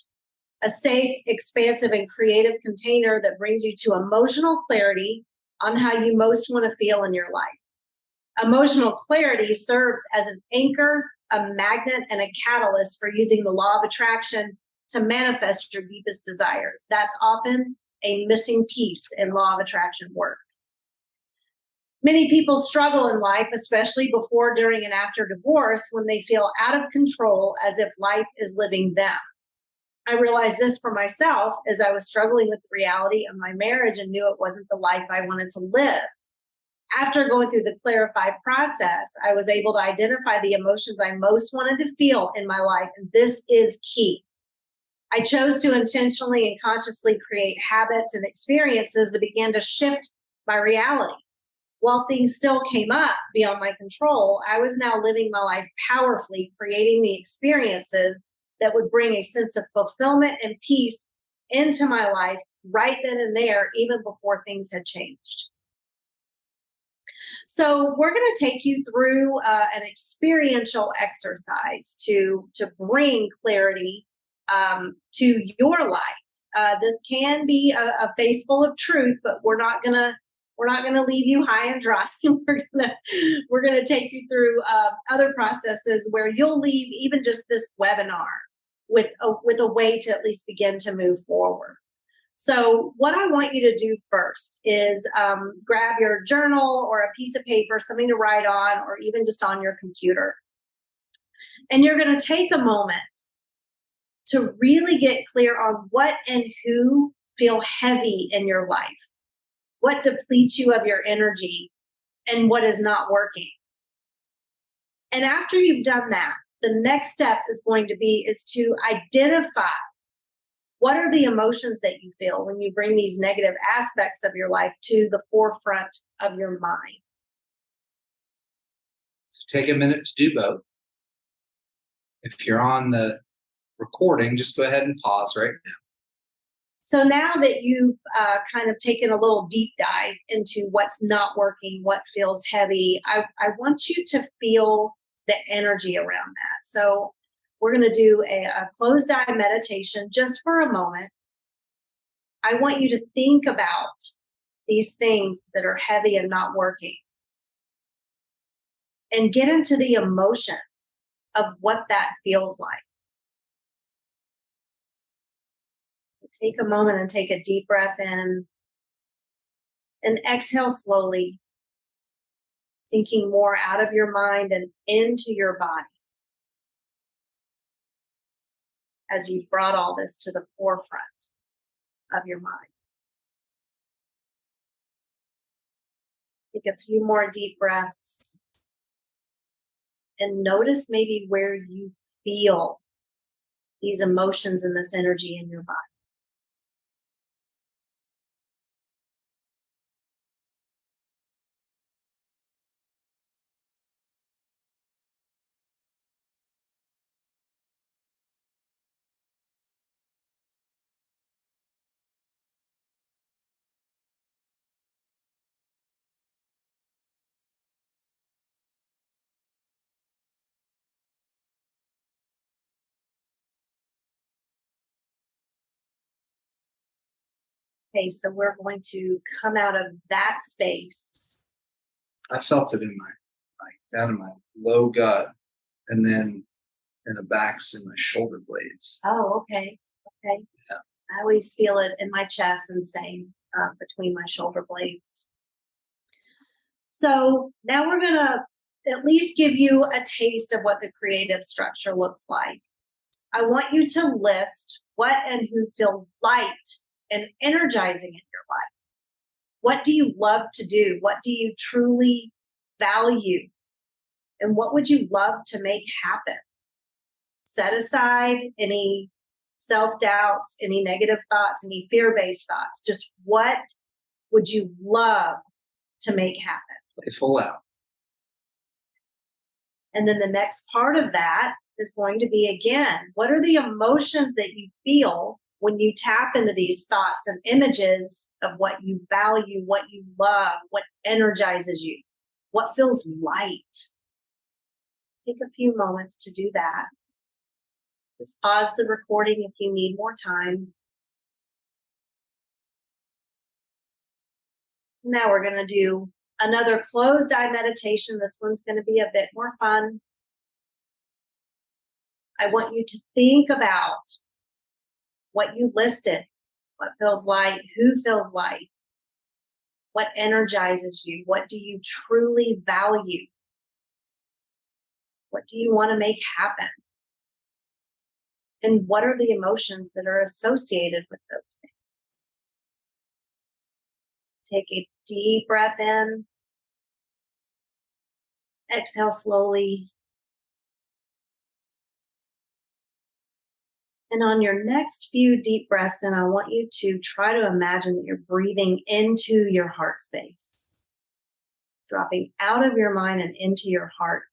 [SPEAKER 1] A safe, expansive, and creative container that brings you to emotional clarity on how you most want to feel in your life. Emotional clarity serves as an anchor, a magnet, and a catalyst for using the law of attraction to manifest your deepest desires. That's often a missing piece in law of attraction work. Many people struggle in life, especially before, during, and after divorce, when they feel out of control as if life is living them. I realized this for myself as I was struggling with the reality of my marriage and knew it wasn't the life I wanted to live. After going through the Clarify process, I was able to identify the emotions I most wanted to feel in my life, and this is key. I chose to intentionally and consciously create habits and experiences that began to shift my reality. While things still came up beyond my control, I was now living my life powerfully, creating the experiences that would bring a sense of fulfillment and peace into my life right then and there, even before things had changed. So, we're going to take you through an experiential exercise to bring clarity to your life. This can be a face full of truth, but we're not gonna leave you high and dry. We're gonna take you through other processes where you'll leave even just this webinar with a way to at least begin to move forward. So, what I want you to do first is grab your journal or a piece of paper, something to write on, or even just on your computer. And you're going to take a moment to really get clear on what and who feel heavy in your life, what depletes you of your energy, and what is not working. And after you've done that, the next step is to identify what are the emotions that you feel when you bring these negative? Of your life to the forefront of your mind.
[SPEAKER 2] So take a minute to do both. If you're on the recording, just go ahead and pause right now.
[SPEAKER 1] So now that you've kind of taken a little deep dive into what's not working, what feels heavy, I want you to feel the energy around that. So we're going to do a closed eye meditation just for a moment. I want you to think about these things that are heavy and not working and get into the emotions of what that feels like. So take a moment and take a deep breath in and exhale slowly, sinking more out of your mind and into your body as you've brought all this to the forefront of your mind. Take a few more deep breaths and notice maybe where you feel these emotions and this energy in your body. Okay, so we're going to come out of that space.
[SPEAKER 2] I felt it in down in my low gut, and then in the backs and my shoulder blades.
[SPEAKER 1] Oh, okay. Okay.
[SPEAKER 2] Yeah.
[SPEAKER 1] I always feel it in my chest and same between my shoulder blades. So now we're going to at least give you a taste of what the creative structure looks like. I want you to list what and who feel light and energizing in your life. What do you love to do? What do you truly value? And what would you love to make happen? Set aside any self-doubts, any negative thoughts, any fear-based thoughts. Just what would you love to make happen?
[SPEAKER 2] Play full out.
[SPEAKER 1] And then the next part of that is going to be, again, what are the emotions that you feel when you tap into these thoughts and images of what you value, what you love, what energizes you, what feels light? Take a few moments to do that. Just pause the recording if you need more time. Now we're going to do another closed eye meditation. This one's going to be a bit more fun. I want you to think about what you listed, what feels light, who feels light, what energizes you, what do you truly value, what do you want to make happen, and what are the emotions that are associated with those things. Take a deep breath in, exhale slowly, And on your next few deep breaths in, I want you to try to imagine that you're breathing into your heart space, dropping out of your mind and into your heart.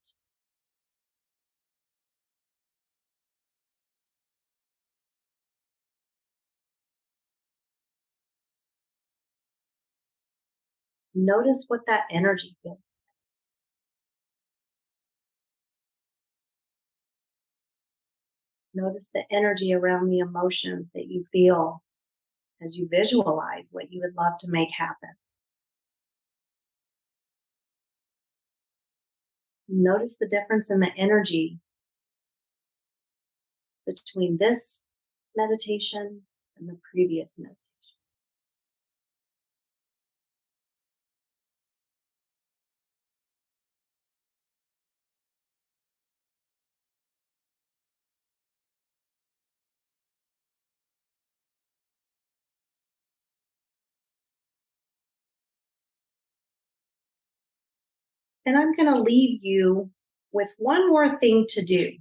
[SPEAKER 1] Notice what that energy feels. Notice the energy around the emotions that you feel as you visualize what you would love to make happen. Notice the difference in the energy between this meditation and the previous meditation. And I'm going to leave you with one more thing to do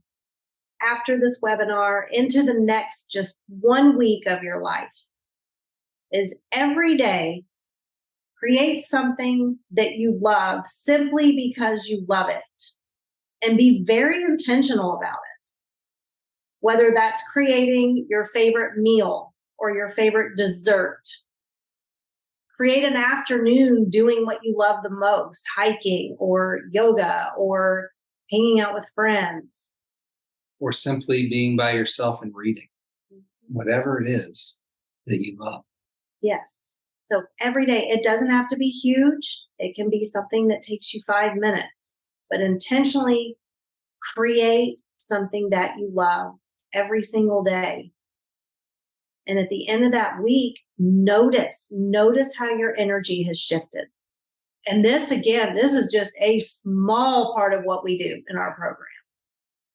[SPEAKER 1] after this webinar into the next just 1 week of your life is every day create something that you love simply because you love it and be very intentional about it. Whether that's creating your favorite meal or your favorite dessert. Create an afternoon doing what you love the most, hiking or yoga or hanging out with friends.
[SPEAKER 2] Or simply being by yourself and reading, whatever it is that you love.
[SPEAKER 1] Yes. So every day, it doesn't have to be huge. It can be something that takes you 5 minutes, but intentionally create something that you love every single day. And at the end of that week, notice how your energy has shifted. And this, again, this is just a small part of what we do in our program,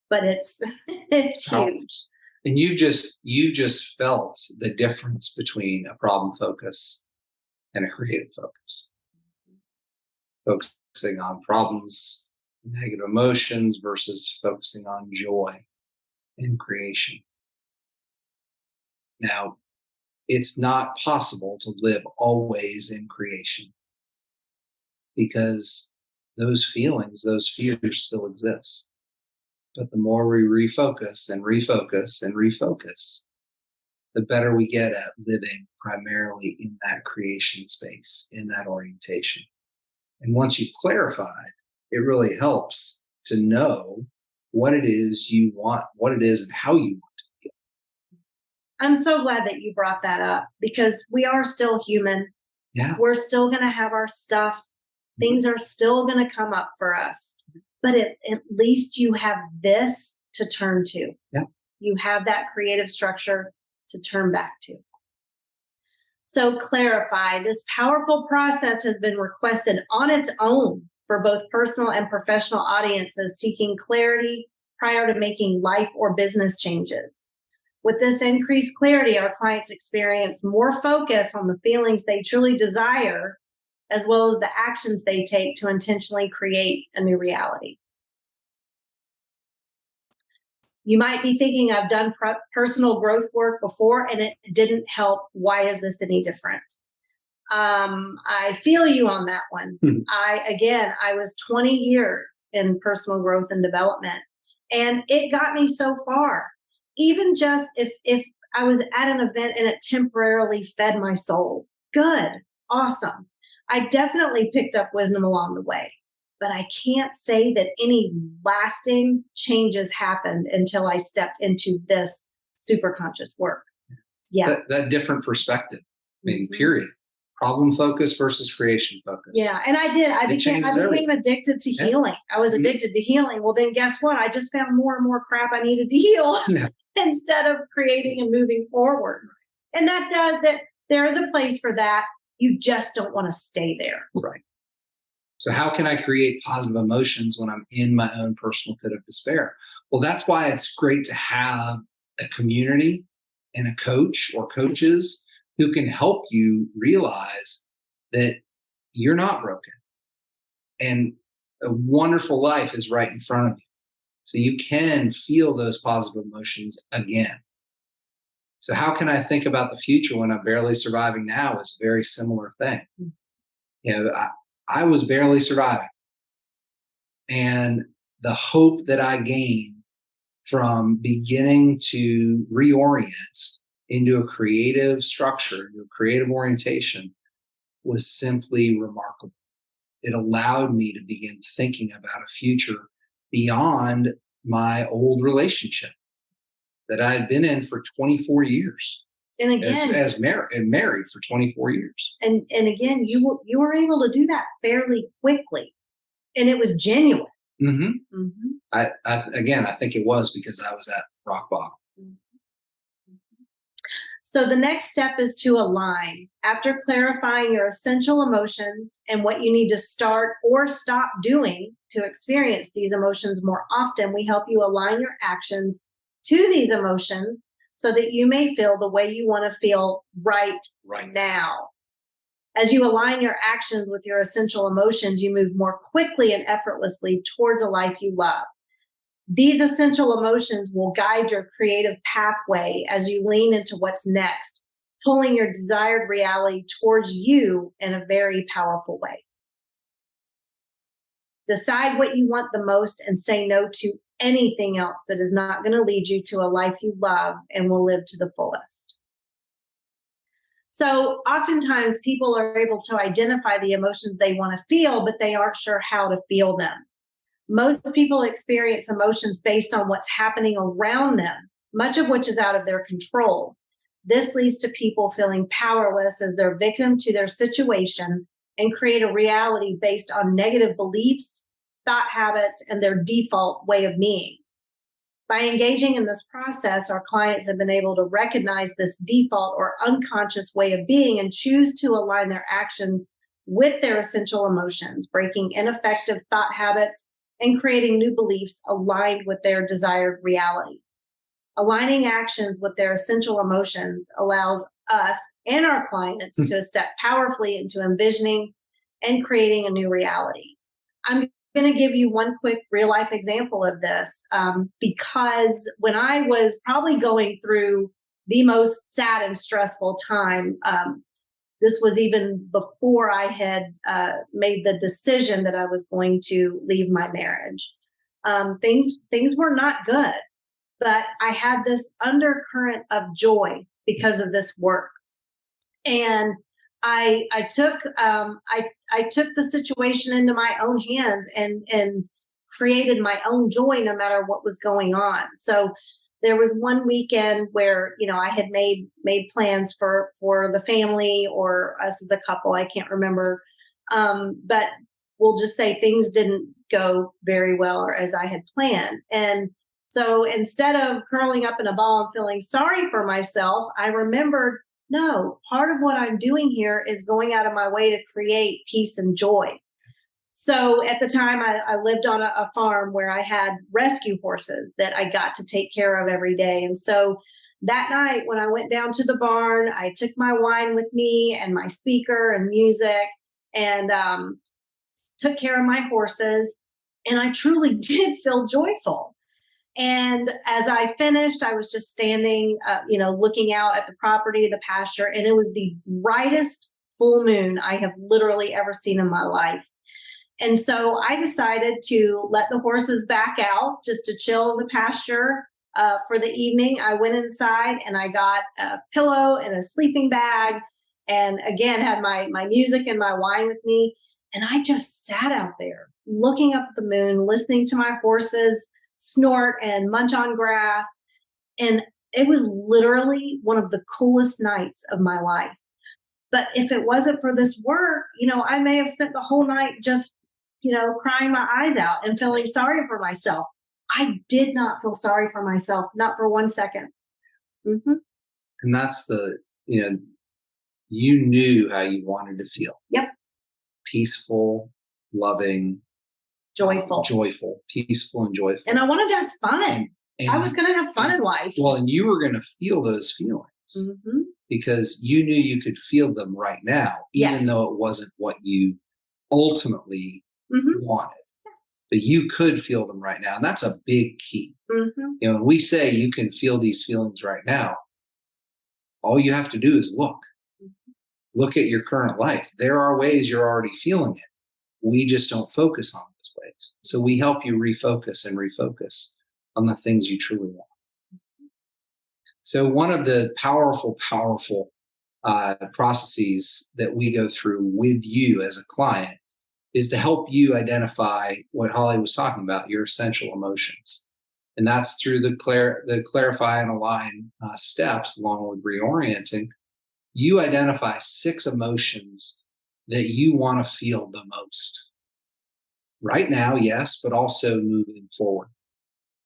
[SPEAKER 1] but it's huge.
[SPEAKER 2] And you just felt the difference between a problem focus and a creative focus. Focusing on problems, negative emotions versus focusing on joy and creation. Now, it's not possible to live always in creation because those feelings, those fears still exist. But the more we refocus and refocus and refocus, the better we get at living primarily in that creation space, in that orientation. And once you've clarified, it really helps to know what it is you want, what it is and how you want.
[SPEAKER 1] I'm so glad that you brought that up because we are still human.
[SPEAKER 2] Yeah.
[SPEAKER 1] We're still going to have our stuff. Things are still going to come up for us. But at least you have this to turn to.
[SPEAKER 2] Yeah.
[SPEAKER 1] You have that creative structure to turn back to. So clarify, this powerful process has been requested on its own for both personal and professional audiences seeking clarity prior to making life or business changes. With this increased clarity, our clients experience more focus on the feelings they truly desire, as well as the actions they take to intentionally create a new reality. You might be thinking, I've done personal growth work before and it didn't help. Why is this any different? I feel you on that one. I was 20 years in personal growth and development, and it got me so far. Even just if I was at an event and it temporarily fed my soul, good, awesome. I definitely picked up wisdom along the way, but I can't say that any lasting changes happened until I stepped into this super conscious work. Yeah.
[SPEAKER 2] That different perspective. I mean, period. Problem focus versus creation focus.
[SPEAKER 1] Yeah. And I did. I became addicted to healing. I was addicted to healing. Well, then guess what? I just found more and more crap I needed to heal instead of creating and moving forward. And that there is a place for that. You just don't want to stay there.
[SPEAKER 2] Right. So how can I create positive emotions when I'm in my own personal pit of despair? Well, that's why it's great to have a community and a coach or coaches who can help you realize that you're not broken and a wonderful life is right in front of you. So you can feel those positive emotions again. So how can I think about the future when I'm barely surviving now is a very similar thing. I was barely surviving. And the hope that I gained from beginning to reorient into a creative structure, into a creative orientation, was simply remarkable. It allowed me to begin thinking about a future beyond my old relationship that I had been in for 24 years.
[SPEAKER 1] And again,
[SPEAKER 2] as married for 24 years.
[SPEAKER 1] And again, you were able to do that fairly quickly, and it was genuine.
[SPEAKER 2] Mm-hmm. Mm-hmm. I think it was because I was at rock bottom.
[SPEAKER 1] Mm-hmm. So the next step is to align. After clarifying your essential emotions and what you need to start or stop doing to experience these emotions more often, we help you align your actions to these emotions so that you may feel the way you want to feel right now. As you align your actions with your essential emotions, you move more quickly and effortlessly towards a life you love. These essential emotions will guide your creative pathway as you lean into what's next, pulling your desired reality towards you in a very powerful way. Decide what you want the most and say no to anything else that is not going to lead you to a life you love and will live to the fullest. So oftentimes people are able to identify the emotions they want to feel, but they aren't sure how to feel them. Most people experience emotions based on what's happening around them, much of which is out of their control. This leads to people feeling powerless as they're victim to their situation and create a reality based on negative beliefs, thought habits, and their default way of being. By engaging in this process, our clients have been able to recognize this default or unconscious way of being and choose to align their actions with their essential emotions, breaking ineffective thought habits and creating new beliefs aligned with their desired reality. Aligning actions with their essential emotions allows us and our clients to step powerfully into envisioning and creating a new reality. I'm going to give you one quick real life example of this because when I was probably going through the most sad and stressful time, this was even before I had made the decision that I was going to leave my marriage. Things were not good, but I had this undercurrent of joy because of this work, and I took the situation into my own hands and created my own joy no matter what was going on. So there was one weekend where, I had made plans for the family or us as a couple. I can't remember. But we'll just say things didn't go very well or as I had planned. And so instead of curling up in a ball and feeling sorry for myself, I remembered, no, part of what I'm doing here is going out of my way to create peace and joy. So at the time, I lived on a farm where I had rescue horses that I got to take care of every day. And so that night when I went down to the barn, I took my wine with me and my speaker and music and took care of my horses. And I truly did feel joyful. And as I finished, I was just standing, looking out at the property, the pasture, and it was the brightest full moon I have literally ever seen in my life. And so I decided to let the horses back out just to chill in the pasture for the evening. I went inside and I got a pillow and a sleeping bag and again had my music and my wine with me. And I just sat out there looking up at the moon, listening to my horses snort and munch on grass. And it was literally one of the coolest nights of my life. But if it wasn't for this work, I may have spent the whole night just crying my eyes out and feeling sorry for myself. I did not feel sorry for myself, not for 1 second. Mm-hmm.
[SPEAKER 2] And that's you knew how you wanted to feel.
[SPEAKER 1] Yep.
[SPEAKER 2] Peaceful, loving,
[SPEAKER 1] joyful,
[SPEAKER 2] peaceful and joyful.
[SPEAKER 1] And I wanted to have fun. And I was going to have fun in life.
[SPEAKER 2] Well, and you were going to feel those feelings because you knew you could feel them right now, even though it wasn't what you ultimately wanted. But you could feel them right now. And that's a big key. When we say you can feel these feelings right now, All you have to do is look at your current life. There are ways you're already feeling it. We just don't focus on those ways. So we help you refocus on the things you truly want. So one of the powerful processes that we go through with you as a client is to help you identify what Holly was talking about, your essential emotions. And that's through the clarify and align steps, along with reorienting. You identify 6 emotions that you want to feel the most. Right now, yes, but also moving forward.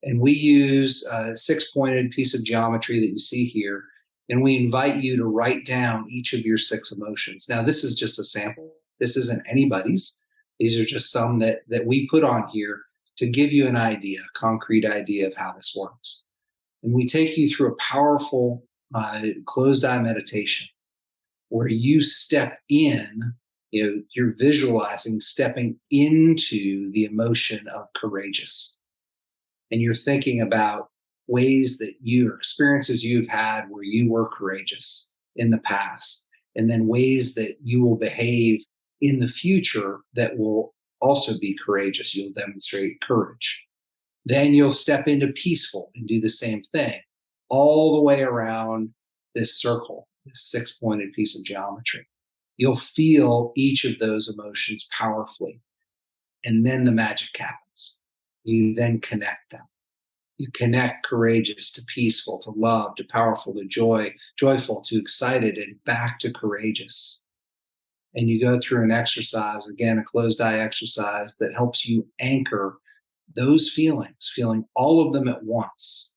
[SPEAKER 2] And we use a 6-pointed piece of geometry that you see here, and we invite you to write down each of your 6 emotions. Now, this is just a sample. This isn't anybody's. These are just some that we put on here to give you an idea, a concrete idea of how this works. And we take you through a powerful closed-eye meditation where you step in, you're visualizing stepping into the emotion of courageous. And you're thinking about ways that experiences you've had where you were courageous in the past, and then ways that you will behave in the future that will also be courageous. You'll demonstrate courage. Then you'll step into peaceful and do the same thing all the way around this circle, this 6-pointed piece of geometry. You'll feel each of those emotions powerfully. And then the magic happens. You then connect them. You connect courageous to peaceful, to love, to powerful, to joyful, to excited, and back to courageous. And you go through an exercise, again, a closed eye exercise that helps you anchor those feelings, feeling all of them at once,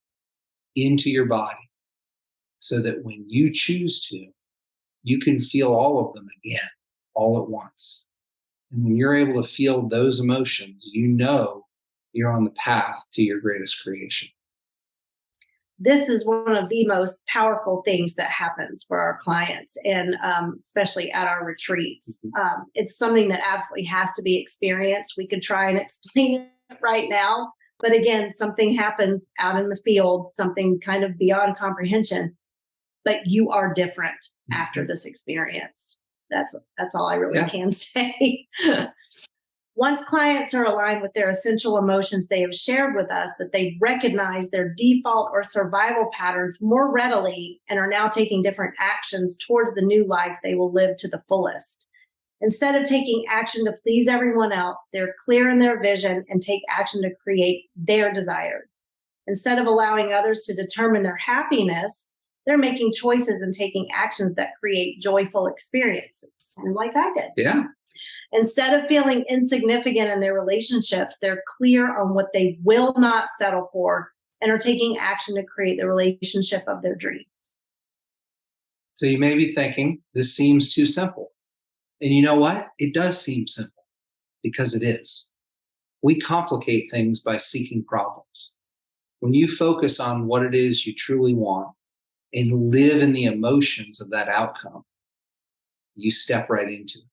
[SPEAKER 2] into your body, so that when you choose to, you can feel all of them again, all at once. And when you're able to feel those emotions, you know you're on the path to your greatest creation.
[SPEAKER 1] This is one of the most powerful things that happens for our clients, and especially at our retreats. It's something that absolutely has to be experienced. We could try and explain it right now, but again, something happens out in the field, something kind of beyond comprehension. But you are different after this experience. That's all I really can say. Once clients are aligned with their essential emotions, they have shared with us that they recognize their default or survival patterns more readily and are now taking different actions towards the new life they will live to the fullest. Instead of taking action to please everyone else, they're clear in their vision and take action to create their desires. Instead of allowing others to determine their happiness, they're making choices and taking actions that create joyful experiences, kind of like I did.
[SPEAKER 2] Yeah.
[SPEAKER 1] Instead of feeling insignificant in their relationships, they're clear on what they will not settle for and are taking action to create the relationship of their dreams.
[SPEAKER 2] So you may be thinking, this seems too simple. And you know what? It does seem simple, because it is. We complicate things by seeking problems. When you focus on what it is you truly want and live in the emotions of that outcome, you step right into it.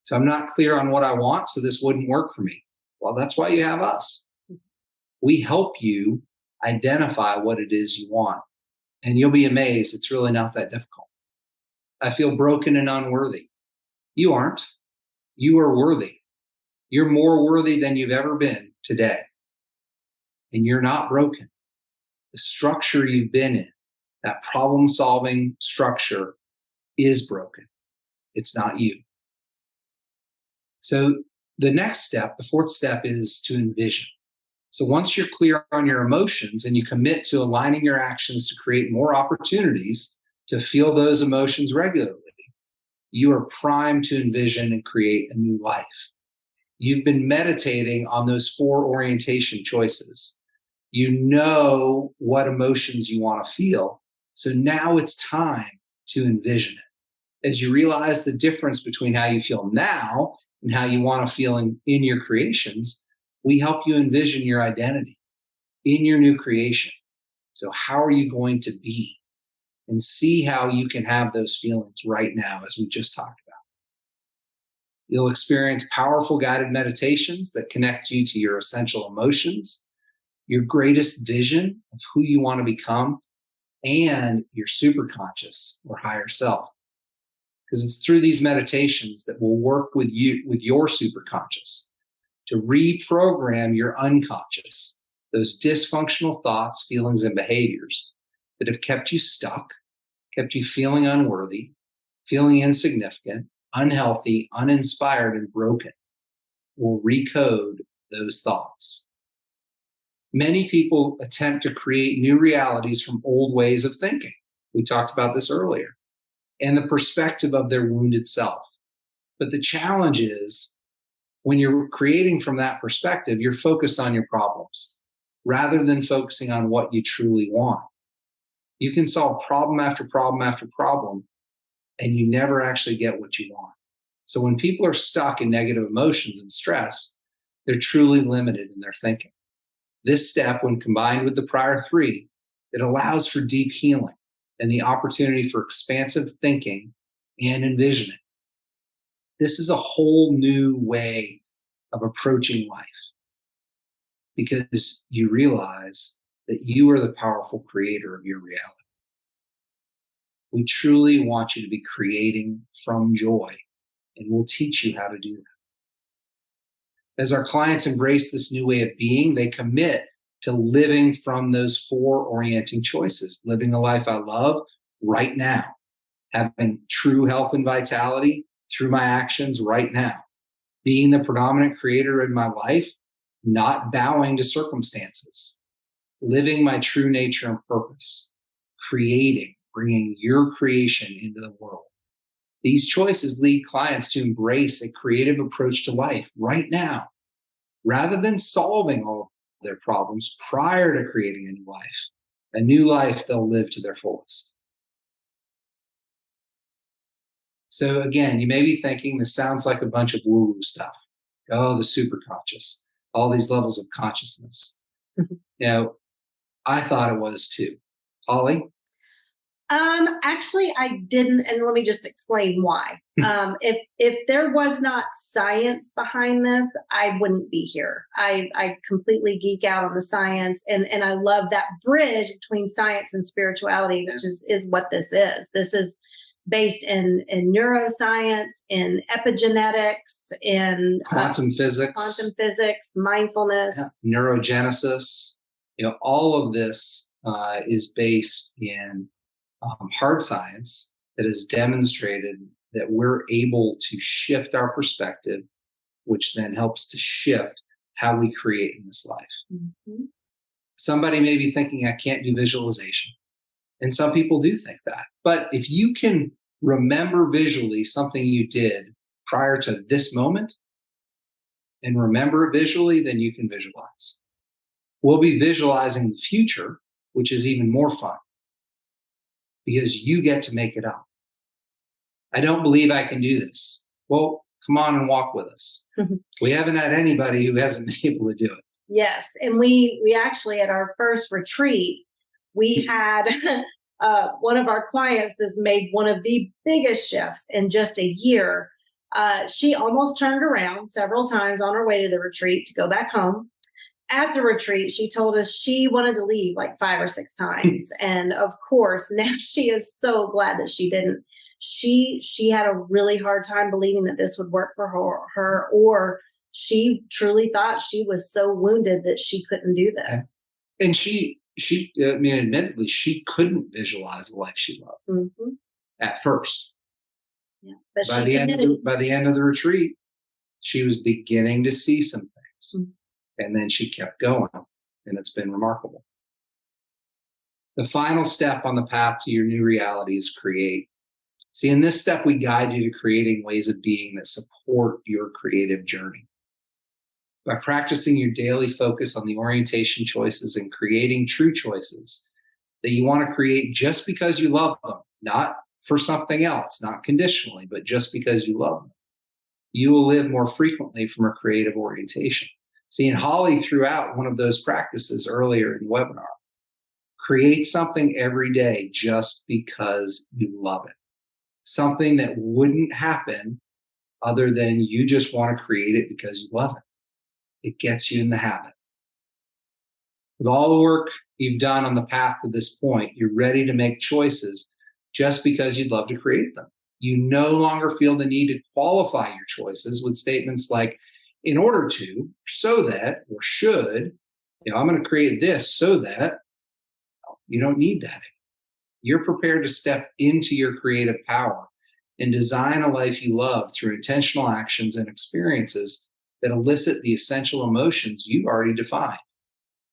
[SPEAKER 2] So I'm not clear on what I want, so this wouldn't work for me. Well, that's why you have us. We help you identify what it is you want, and you'll be amazed. It's really not that difficult. I feel broken and unworthy. You aren't. You are worthy. You're more worthy than you've ever been today. And you're not broken. The structure you've been in, that problem-solving structure, is broken. It's not you. So the next step, the 4th step, is to envision. So once you're clear on your emotions and you commit to aligning your actions to create more opportunities to feel those emotions regularly, you are primed to envision and create a new life. You've been meditating on those 4 orientation choices. You know what emotions you want to feel. So now it's time to envision it. As you realize the difference between how you feel now and how you want to feel in your creations, we help you envision your identity in your new creation. So how are you going to be? And see how you can have those feelings right now, as we just talked about. You'll experience powerful guided meditations that connect you to your essential emotions, your greatest vision of who you want to become, and your superconscious or higher self. Because it's through these meditations that will work with you, with your superconscious, to reprogram your unconscious, those dysfunctional thoughts, feelings, and behaviors that have kept you stuck, kept you feeling unworthy, feeling insignificant, unhealthy, uninspired, and broken. Will recode those thoughts. Many people attempt to create new realities from old ways of thinking. We talked about this earlier, and the perspective of their wounded self. But the challenge is, when you're creating from that perspective, you're focused on your problems rather than focusing on what you truly want. You can solve problem after problem after problem, and you never actually get what you want. So when people are stuck in negative emotions and stress, they're truly limited in their thinking. This step, when combined with the prior three, it allows for deep healing and the opportunity for expansive thinking and envisioning. This is a whole new way of approaching life, because you realize that you are the powerful creator of your reality. We truly want you to be creating from joy, and we'll teach you how to do that. As our clients embrace this new way of being, they commit to living from those four orienting choices: living a life I love right now, having true health and vitality through my actions right now, being the predominant creator in my life, not bowing to circumstances, living my true nature and purpose, creating, bringing your creation into the world. These choices lead clients to embrace a creative approach to life right now, rather than solving all their problems prior to creating a new life they'll live to their fullest. So again, you may be thinking this sounds like a bunch of woo-woo stuff. Oh, the superconscious, all these levels of consciousness. I thought it was too. Holly?
[SPEAKER 1] Actually, I didn't, and let me just explain why. If there was not science behind this, I wouldn't be here. I completely geek out on the science, and I love that bridge between science and spirituality, which is what this is. This is based in neuroscience, in epigenetics, in
[SPEAKER 2] quantum physics,
[SPEAKER 1] mindfulness,
[SPEAKER 2] neurogenesis. All of this is based in hard science that has demonstrated that we're able to shift our perspective, which then helps to shift how we create in this life. Mm-hmm. Somebody may be thinking, I can't do visualization. And some people do think that. But if you can remember visually something you did prior to this moment and remember it visually, then you can visualize. We'll be visualizing the future, which is even more fun, because you get to make it up. I don't believe I can do this. Well, come on and walk with us. We haven't had anybody who hasn't been able to do it.
[SPEAKER 1] Yes. And we actually, at our first retreat, we had one of our clients that's made one of the biggest shifts in just a year. She almost turned around several times on her way to the retreat to go back home. At the retreat, she told us she wanted to leave like 5 or 6 times. And of course, now she is so glad that she didn't. She had a really hard time believing that this would work for her, or she truly thought she was so wounded that she couldn't do this.
[SPEAKER 2] And admittedly, she couldn't visualize the life she loved at first.
[SPEAKER 1] Yeah, but
[SPEAKER 2] by the end of the retreat, she was beginning to see some things. Mm-hmm. And then she kept going, and it's been remarkable. The final step on the path to your new reality is create. See, in this step, we guide you to creating ways of being that support your creative journey. By practicing your daily focus on the orientation choices and creating true choices that you want to create just because you love them, not for something else, not conditionally, but just because you love them, you will live more frequently from a creative orientation. See, and Holly threw out one of those practices earlier in the webinar. Create something every day just because you love it. Something that wouldn't happen other than you just want to create it because you love it. It gets you in the habit. With all the work you've done on the path to this point, you're ready to make choices just because you'd love to create them. You no longer feel the need to qualify your choices with statements like, in order to, so that, or should, I'm going to create this so that. You don't need that. You're prepared to step into your creative power and design a life you love through intentional actions and experiences that elicit the essential emotions you've already defined.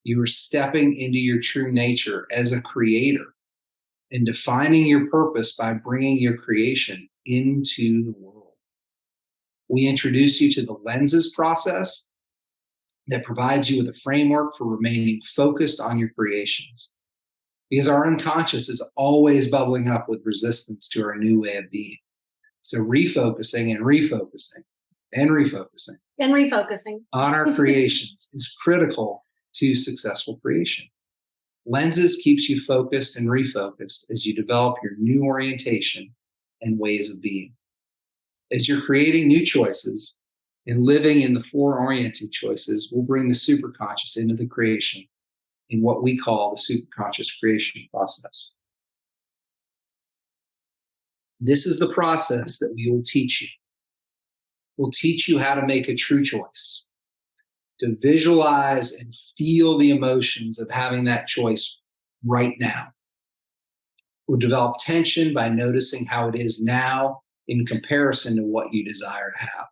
[SPEAKER 2] You are stepping into your true nature as a creator and defining your purpose by bringing your creation into the world. We introduce you to the lenses process that provides you with a framework for remaining focused on your creations. Because our unconscious is always bubbling up with resistance to our new way of being. So refocusing and refocusing and refocusing
[SPEAKER 1] and refocusing
[SPEAKER 2] on our creations is critical to successful creation. Lenses keeps you focused and refocused as you develop your new orientation and ways of being. As you're creating new choices and living in the forward-oriented choices, we'll bring the superconscious into the creation in what we call the superconscious creation process. This is the process that we will teach you. We'll teach you how to make a true choice, to visualize and feel the emotions of having that choice right now. We'll develop tension by noticing how it is now in comparison to what you desire to have.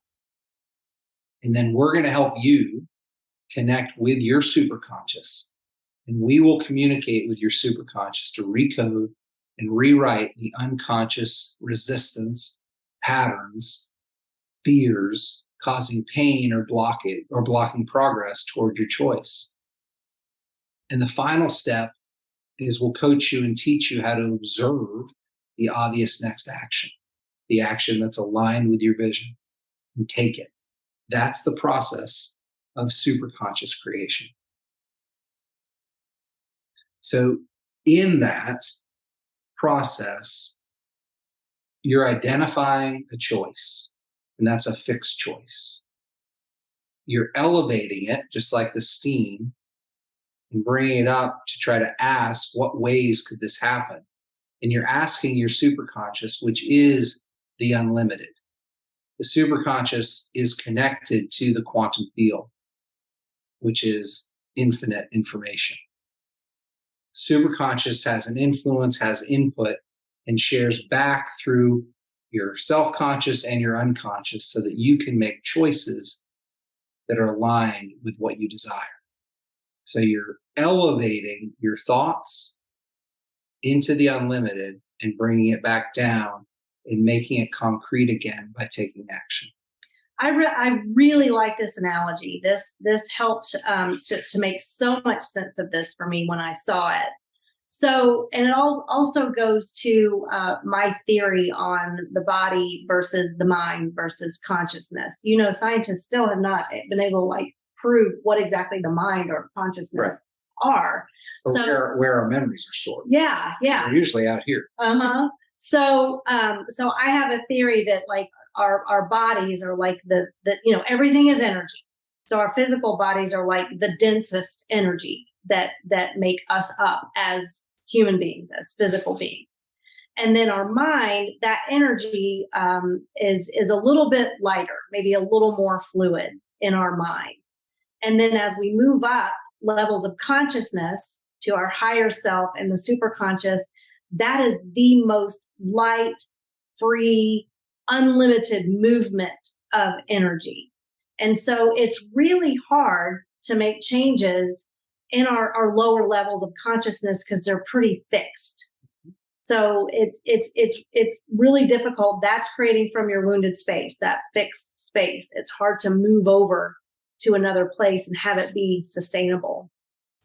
[SPEAKER 2] And then we're going to help you connect with your superconscious. And we will communicate with your superconscious to recode and rewrite the unconscious resistance, patterns, fears causing pain or blocking progress toward your choice. And the final step is we'll coach you and teach you how to observe the obvious next action, the action that's aligned with your vision, and take it. That's the process of superconscious creation. So in that process, you're identifying a choice, and that's a fixed choice. You're elevating it, just like the steam, and bringing it up to try to ask, what ways could this happen? And you're asking your superconscious, which is the unlimited. The superconscious is connected to the quantum field, which is infinite information. Superconscious has an influence, has input, and shares back through your self-conscious and your unconscious so that you can make choices that are aligned with what you desire. So you're elevating your thoughts into the unlimited and bringing it back down and making it concrete again by taking action.
[SPEAKER 1] I really like this analogy. This helped to make so much sense of this for me when I saw it. So, and it also goes to my theory on the body versus the mind versus consciousness. Scientists still have not been able to prove what exactly the mind or consciousness are.
[SPEAKER 2] Or so where our memories are stored.
[SPEAKER 1] Yeah.
[SPEAKER 2] So they're usually out here.
[SPEAKER 1] So I have a theory that our bodies are like the everything is energy. So our physical bodies are like the densest energy that make us up as human beings, as physical beings. And then our mind, that energy is a little bit lighter, maybe a little more fluid in our mind. And then as we move up levels of consciousness to our higher self and the superconscious, that is the most light, free, unlimited movement of energy. And so it's really hard to make changes in our lower levels of consciousness because they're pretty fixed. So it's really difficult. That's creating from your wounded space, that fixed space. It's hard to move over to another place and have it be sustainable.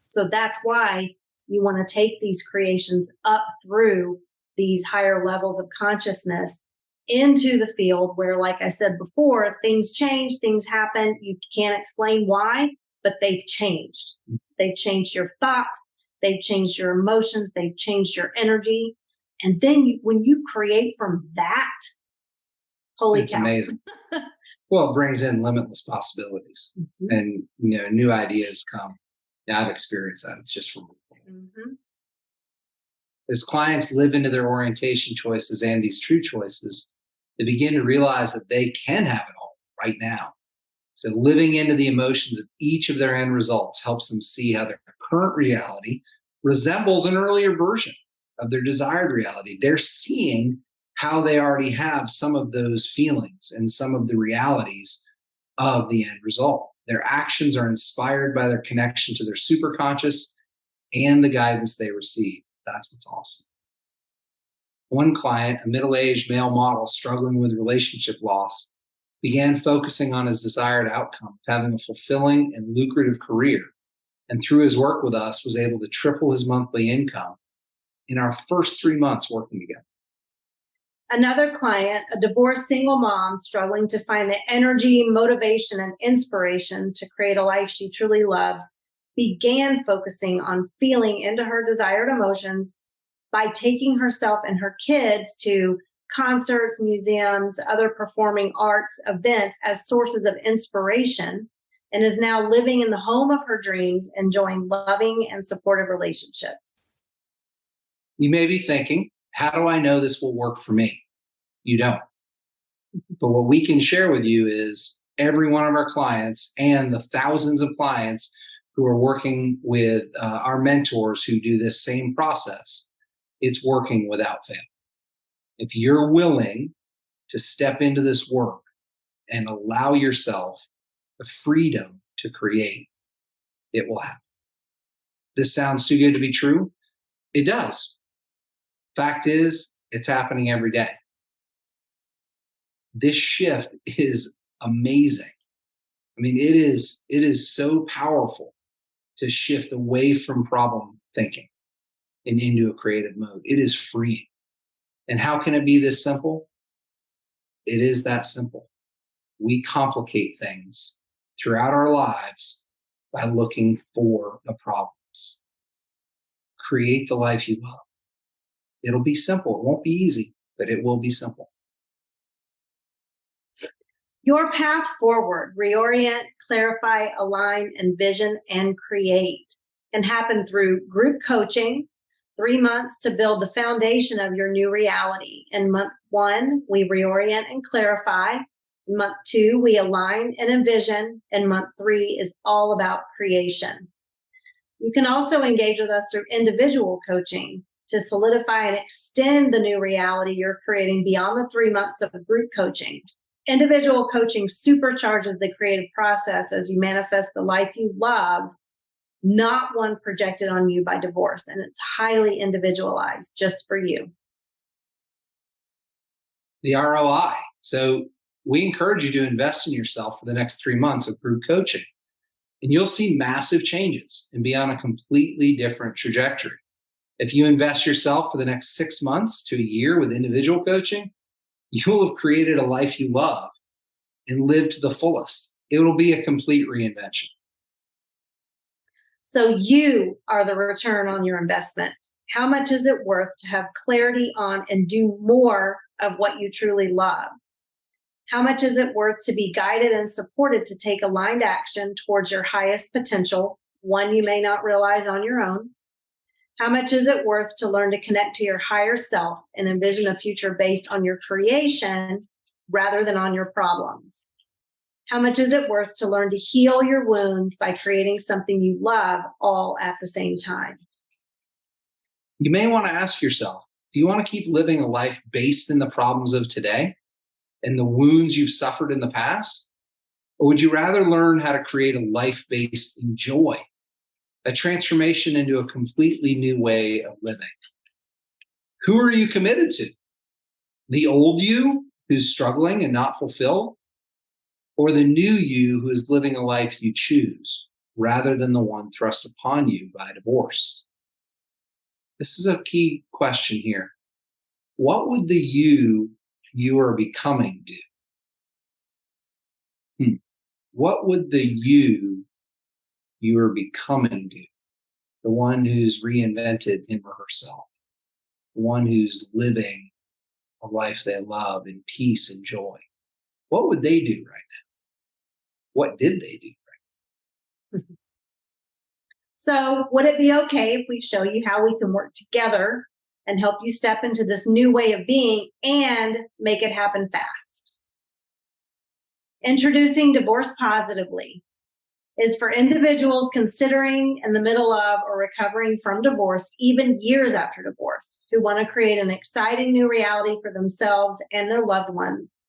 [SPEAKER 1] So that's why you want to take these creations up through these higher levels of consciousness into the field where, like I said before, things change, things happen. You can't explain why, but they've changed. They've changed your thoughts. They've changed your emotions. They've changed your energy. And then when you create from that, holy
[SPEAKER 2] it's
[SPEAKER 1] cow.
[SPEAKER 2] Amazing. Well, it brings in limitless possibilities, and new ideas come. Now, I've experienced that. It's just remarkable.
[SPEAKER 1] Mm-hmm.
[SPEAKER 2] As clients live into their orientation choices and these true choices, they begin to realize that they can have it all right now. So living into the emotions of each of their end results helps them see how their current reality resembles an earlier version of their desired reality. They're seeing how they already have some of those feelings and some of the realities of the end result. Their actions are inspired by their connection to their superconscious and the guidance they receive. That's what's awesome. One client, a middle-aged male model struggling with relationship loss, began focusing on his desired outcome of having a fulfilling and lucrative career, and through his work with us was able to triple his monthly income in our first 3 months working together.
[SPEAKER 1] Another client, a divorced single mom struggling to find the energy, motivation, and inspiration to create a life she truly loves, began focusing on feeling into her desired emotions by taking herself and her kids to concerts, museums, other performing arts events as sources of inspiration, and is now living in the home of her dreams, enjoying loving and supportive relationships.
[SPEAKER 2] You may be thinking, how do I know this will work for me? You don't. But what we can share with you is every one of our clients and the thousands of clients who are working with our mentors who do this same process, it's working without fail. If you're willing to step into this work and allow yourself the freedom to create, it will happen. This sounds too good to be true? It does. Fact is, it's happening every day. This shift is amazing. I mean, it is so powerful to shift away from problem thinking and into a creative mode. It is freeing. And how can it be this simple? It is that simple. We complicate things throughout our lives by looking for the problems. Create the life you love. It'll be simple. It won't be easy, but it will be simple.
[SPEAKER 1] Your path forward, reorient, clarify, align, envision, and create can happen through group coaching, 3 months to build the foundation of your new reality. In month 1, we reorient and clarify. In month 2, we align and envision. And month 3 is all about creation. You can also engage with us through individual coaching to solidify and extend the new reality you're creating beyond the 3 months of group coaching. Individual coaching supercharges the creative process as you manifest the life you love, not one projected on you by divorce. And it's highly individualized just for you.
[SPEAKER 2] The ROI. So we encourage you to invest in yourself for the next 3 months of group coaching. And you'll see massive changes and be on a completely different trajectory. If you invest yourself for the next 6 months to a year with individual coaching, you will have created a life you love and lived to the fullest. It will be a complete reinvention.
[SPEAKER 1] So you are the return on your investment. How much is it worth to have clarity on and do more of what you truly love? How much is it worth to be guided and supported to take aligned action towards your highest potential, one you may not realize on your own? How much is it worth to learn to connect to your higher self and envision a future based on your creation rather than on your problems? How much is it worth to learn to heal your wounds by creating something you love all at the same time?
[SPEAKER 2] You may want to ask yourself, do you want to keep living a life based in the problems of today and the wounds you've suffered in the past? Or would you rather learn how to create a life based in joy, a transformation into a completely new way of living? Who are you committed to? The old you who's struggling and not fulfilled? Or the new you who is living a life you choose rather than the one thrust upon you by divorce? This is a key question here. What would the you are becoming do? What would the you are becoming do? The one who's reinvented him or herself, the one who's living a life they love in peace and joy. What would they do right now? What did they do right now?
[SPEAKER 1] So, would it be okay if we show you how we can work together and help you step into this new way of being and make it happen fast? Introducing Divorce Positively is for individuals considering in the middle of or recovering from divorce, even years after divorce, who want to create an exciting new reality for themselves and their loved ones.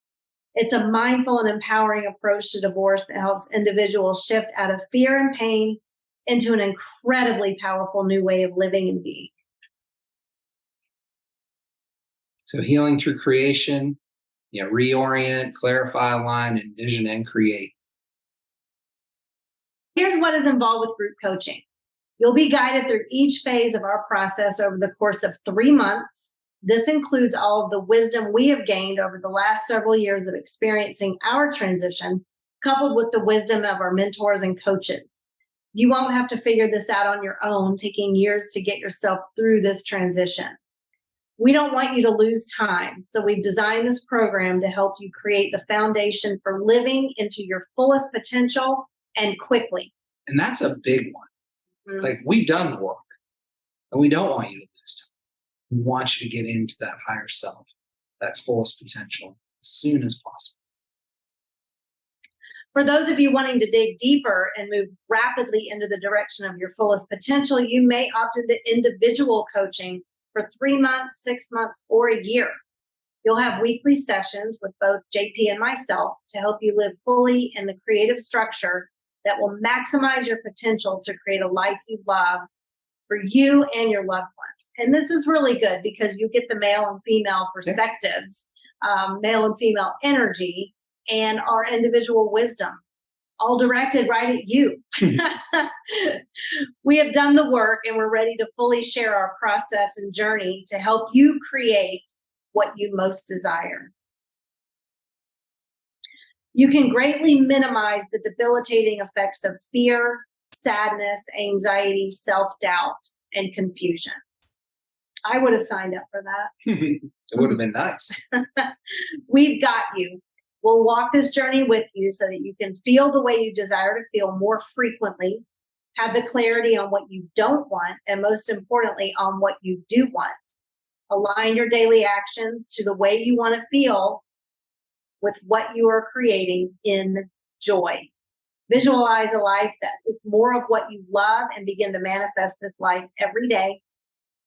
[SPEAKER 1] It's a mindful and empowering approach to divorce that helps individuals shift out of fear and pain into an incredibly powerful new way of living and being.
[SPEAKER 2] So healing through creation, reorient, clarify, align, envision, and create.
[SPEAKER 1] Here's what is involved with group coaching. You'll be guided through each phase of our process over the course of 3 months. This includes all of the wisdom we have gained over the last several years of experiencing our transition, coupled with the wisdom of our mentors and coaches. You won't have to figure this out on your own, taking years to get yourself through this transition. We don't want you to lose time, so we've designed this program to help you create the foundation for living into your fullest potential and quickly.
[SPEAKER 2] And that's a big one. Mm-hmm. Like, we've done the work, and we don't want you to lose time. We want you to get into that higher self, that fullest potential, as soon as possible.
[SPEAKER 1] For those of you wanting to dig deeper and move rapidly into the direction of your fullest potential, you may opt into individual coaching for 3 months, 6 months, or a year. You'll have weekly sessions with both JP and myself to help you live fully in the creative structure that will maximize your potential to create a life you love for you and your loved ones. And this is really good because you get the male and female perspectives, male and female energy, and our individual wisdom, all directed right at you. We have done the work and we're ready to fully share our process and journey to help you create what you most desire. You can greatly minimize the debilitating effects of fear, sadness, anxiety, self-doubt, and confusion. I would have signed up for that.
[SPEAKER 2] It would have been nice.
[SPEAKER 1] We've got you. We'll walk this journey with you so that you can feel the way you desire to feel more frequently, have the clarity on what you don't want, and most importantly, on what you do want. Align your daily actions to the way you want to feel with what you are creating in joy. Visualize a life that is more of what you love and begin to manifest this life every day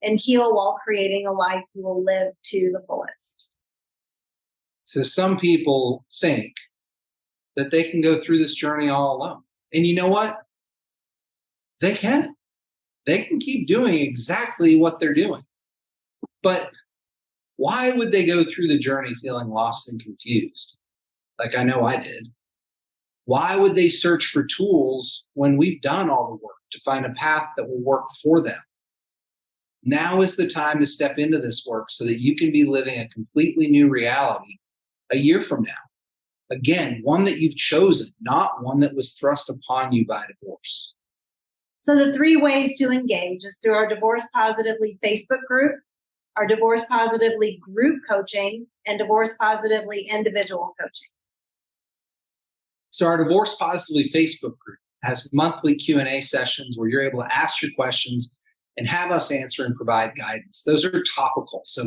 [SPEAKER 1] and heal while creating a life you will live to the fullest.
[SPEAKER 2] So some people think that they can go through this journey all alone. And you know what? They can. They can keep doing exactly what they're doing. But why would they go through the journey feeling lost and confused? Like I know I did. Why would they search for tools when we've done all the work to find a path that will work for them? Now is the time to step into this work so that you can be living a completely new reality a year from now. Again, one that you've chosen, not one that was thrust upon you by divorce.
[SPEAKER 1] So the 3 ways to engage is through our Divorce Positively Facebook group, our Divorce Positively group coaching, and Divorce Positively individual coaching.
[SPEAKER 2] So our Divorce Positively Facebook group has monthly Q&A sessions where you're able to ask your questions and have us answer and provide guidance. Those are topical. So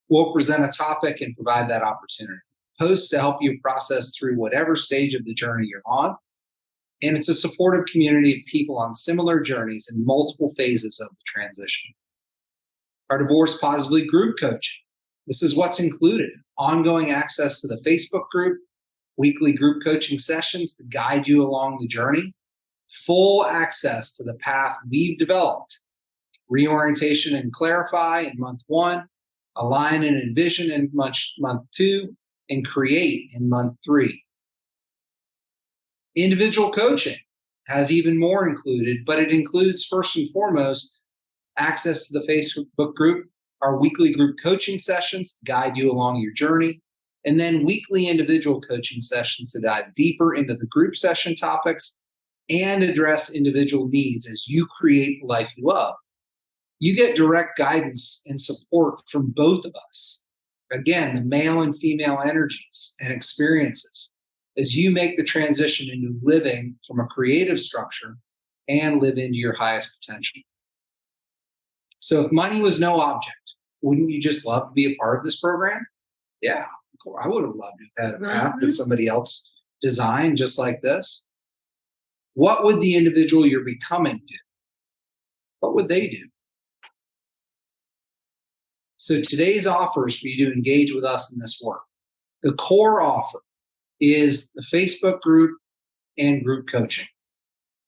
[SPEAKER 2] we'll present a topic and provide that opportunity. Posts to help you process through whatever stage of the journey you're on. And it's a supportive community of people on similar journeys in multiple phases of the transition. Our Divorce Positively group coaching. This is what's included. Ongoing access to the Facebook group, weekly group coaching sessions to guide you along the journey, full access to the path we've developed, reorientation and clarify in month 1, align and envision in month 2, and create in month 3. Individual coaching has even more included, but it includes first and foremost access to the Facebook group, our weekly group coaching sessions to guide you along your journey, and then weekly individual coaching sessions to dive deeper into the group session topics and address individual needs as you create the life you love. You get direct guidance and support from both of us. Again, the male and female energies and experiences as you make the transition into living from a creative structure and live into your highest potential. So if money was no object, wouldn't you just love to be a part of this program? Yeah, of course. I would have loved to have had a path that somebody else designed just like this. What would the individual you're becoming do? What would they do? So today's offer is for you to engage with us in this work. The core offer is the Facebook group and group coaching.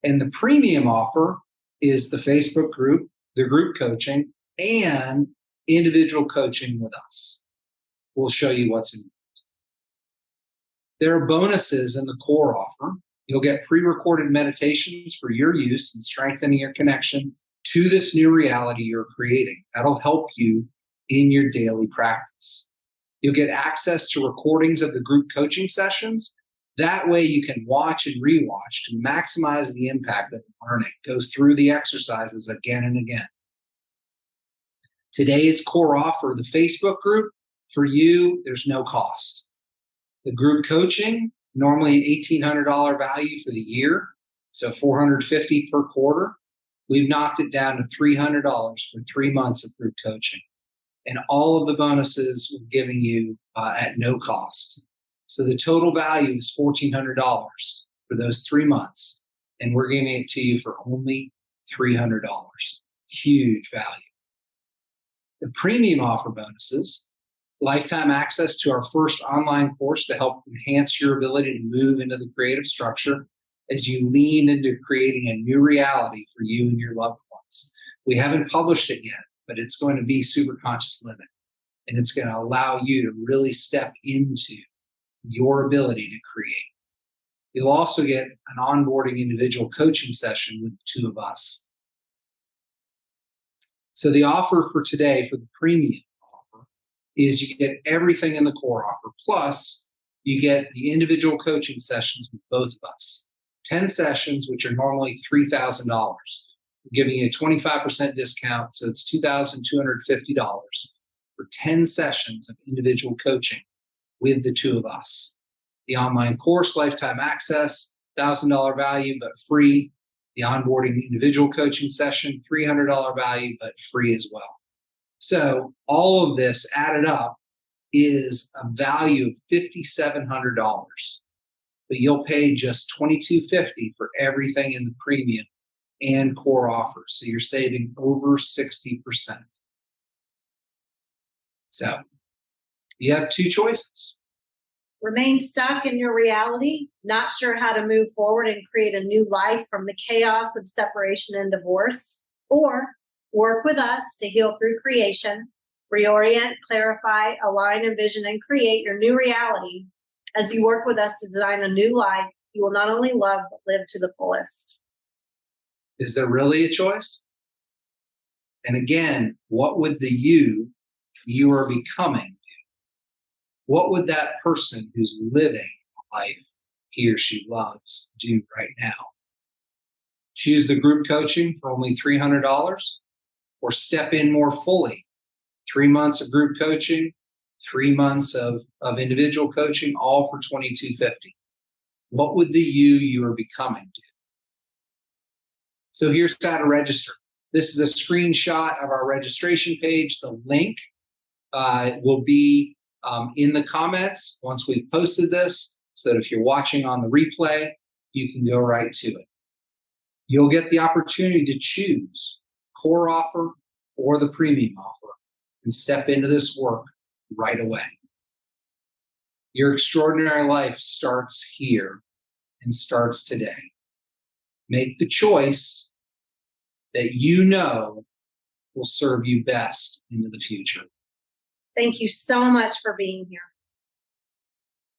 [SPEAKER 2] And the premium offer is the Facebook group, the group coaching, and individual coaching with us. We'll show you what's involved. There are bonuses in the core offer. You'll get pre-recorded meditations for your use in strengthening your connection to this new reality you're creating. That'll help you in your daily practice. You'll get access to recordings of the group coaching sessions. That way you can watch and rewatch to maximize the impact of learning. Go through the exercises again and again. Today's core offer, the Facebook group, for you, there's no cost. The group coaching, normally an $1,800 value for the year, so $450 per quarter. We've knocked it down to $300 for 3 months of group coaching. And all of the bonuses we're giving you at no cost. So the total value is $1,400 for those 3 months. And we're giving it to you for only $300. Huge value. The premium offer bonuses, lifetime access to our first online course to help enhance your ability to move into the creative structure as you lean into creating a new reality for you and your loved ones. We haven't published it yet, but it's going to be super conscious living. And it's going to allow you to really step into your ability to create. You'll also get an onboarding individual coaching session with the two of us. So the offer for today for the premium offer is you get everything in the core offer, plus you get the individual coaching sessions with both of us. 10 sessions, which are normally $3,000. We're giving you a 25% discount, so it's $2,250 for 10 sessions of individual coaching with the two of us. The online course, lifetime access, $1,000 value, but free. The onboarding individual coaching session, $300 value, but free as well. So all of this added up is a value of $5,700, but you'll pay just $2,250 for everything in the premium and core offers. So you're saving over 60%. So you have two choices.
[SPEAKER 1] Remain stuck in your reality, not sure how to move forward and create a new life from the chaos of separation and divorce, or work with us to heal through creation, reorient, clarify, align, envision, and create your new reality. As you work with us to design a new life, you will not only love, but live to the fullest.
[SPEAKER 2] Is there really a choice? And again, what would the you are becoming, what would that person who's living a life he or she loves do right now? Choose the group coaching for only $300, or step in more fully. 3 months of group coaching, 3 months of individual coaching, all for $2,250. What would the you are becoming do? So here's how to register. This is a screenshot of our registration page. The link will be in the comments once we've posted this, so that if you're watching on the replay, you can go right to it. You'll get the opportunity to choose core offer or the premium offer and step into this work right away. Your extraordinary life starts here and starts today. Make the choice that you know will serve you best into the future.
[SPEAKER 1] Thank you so much for being here.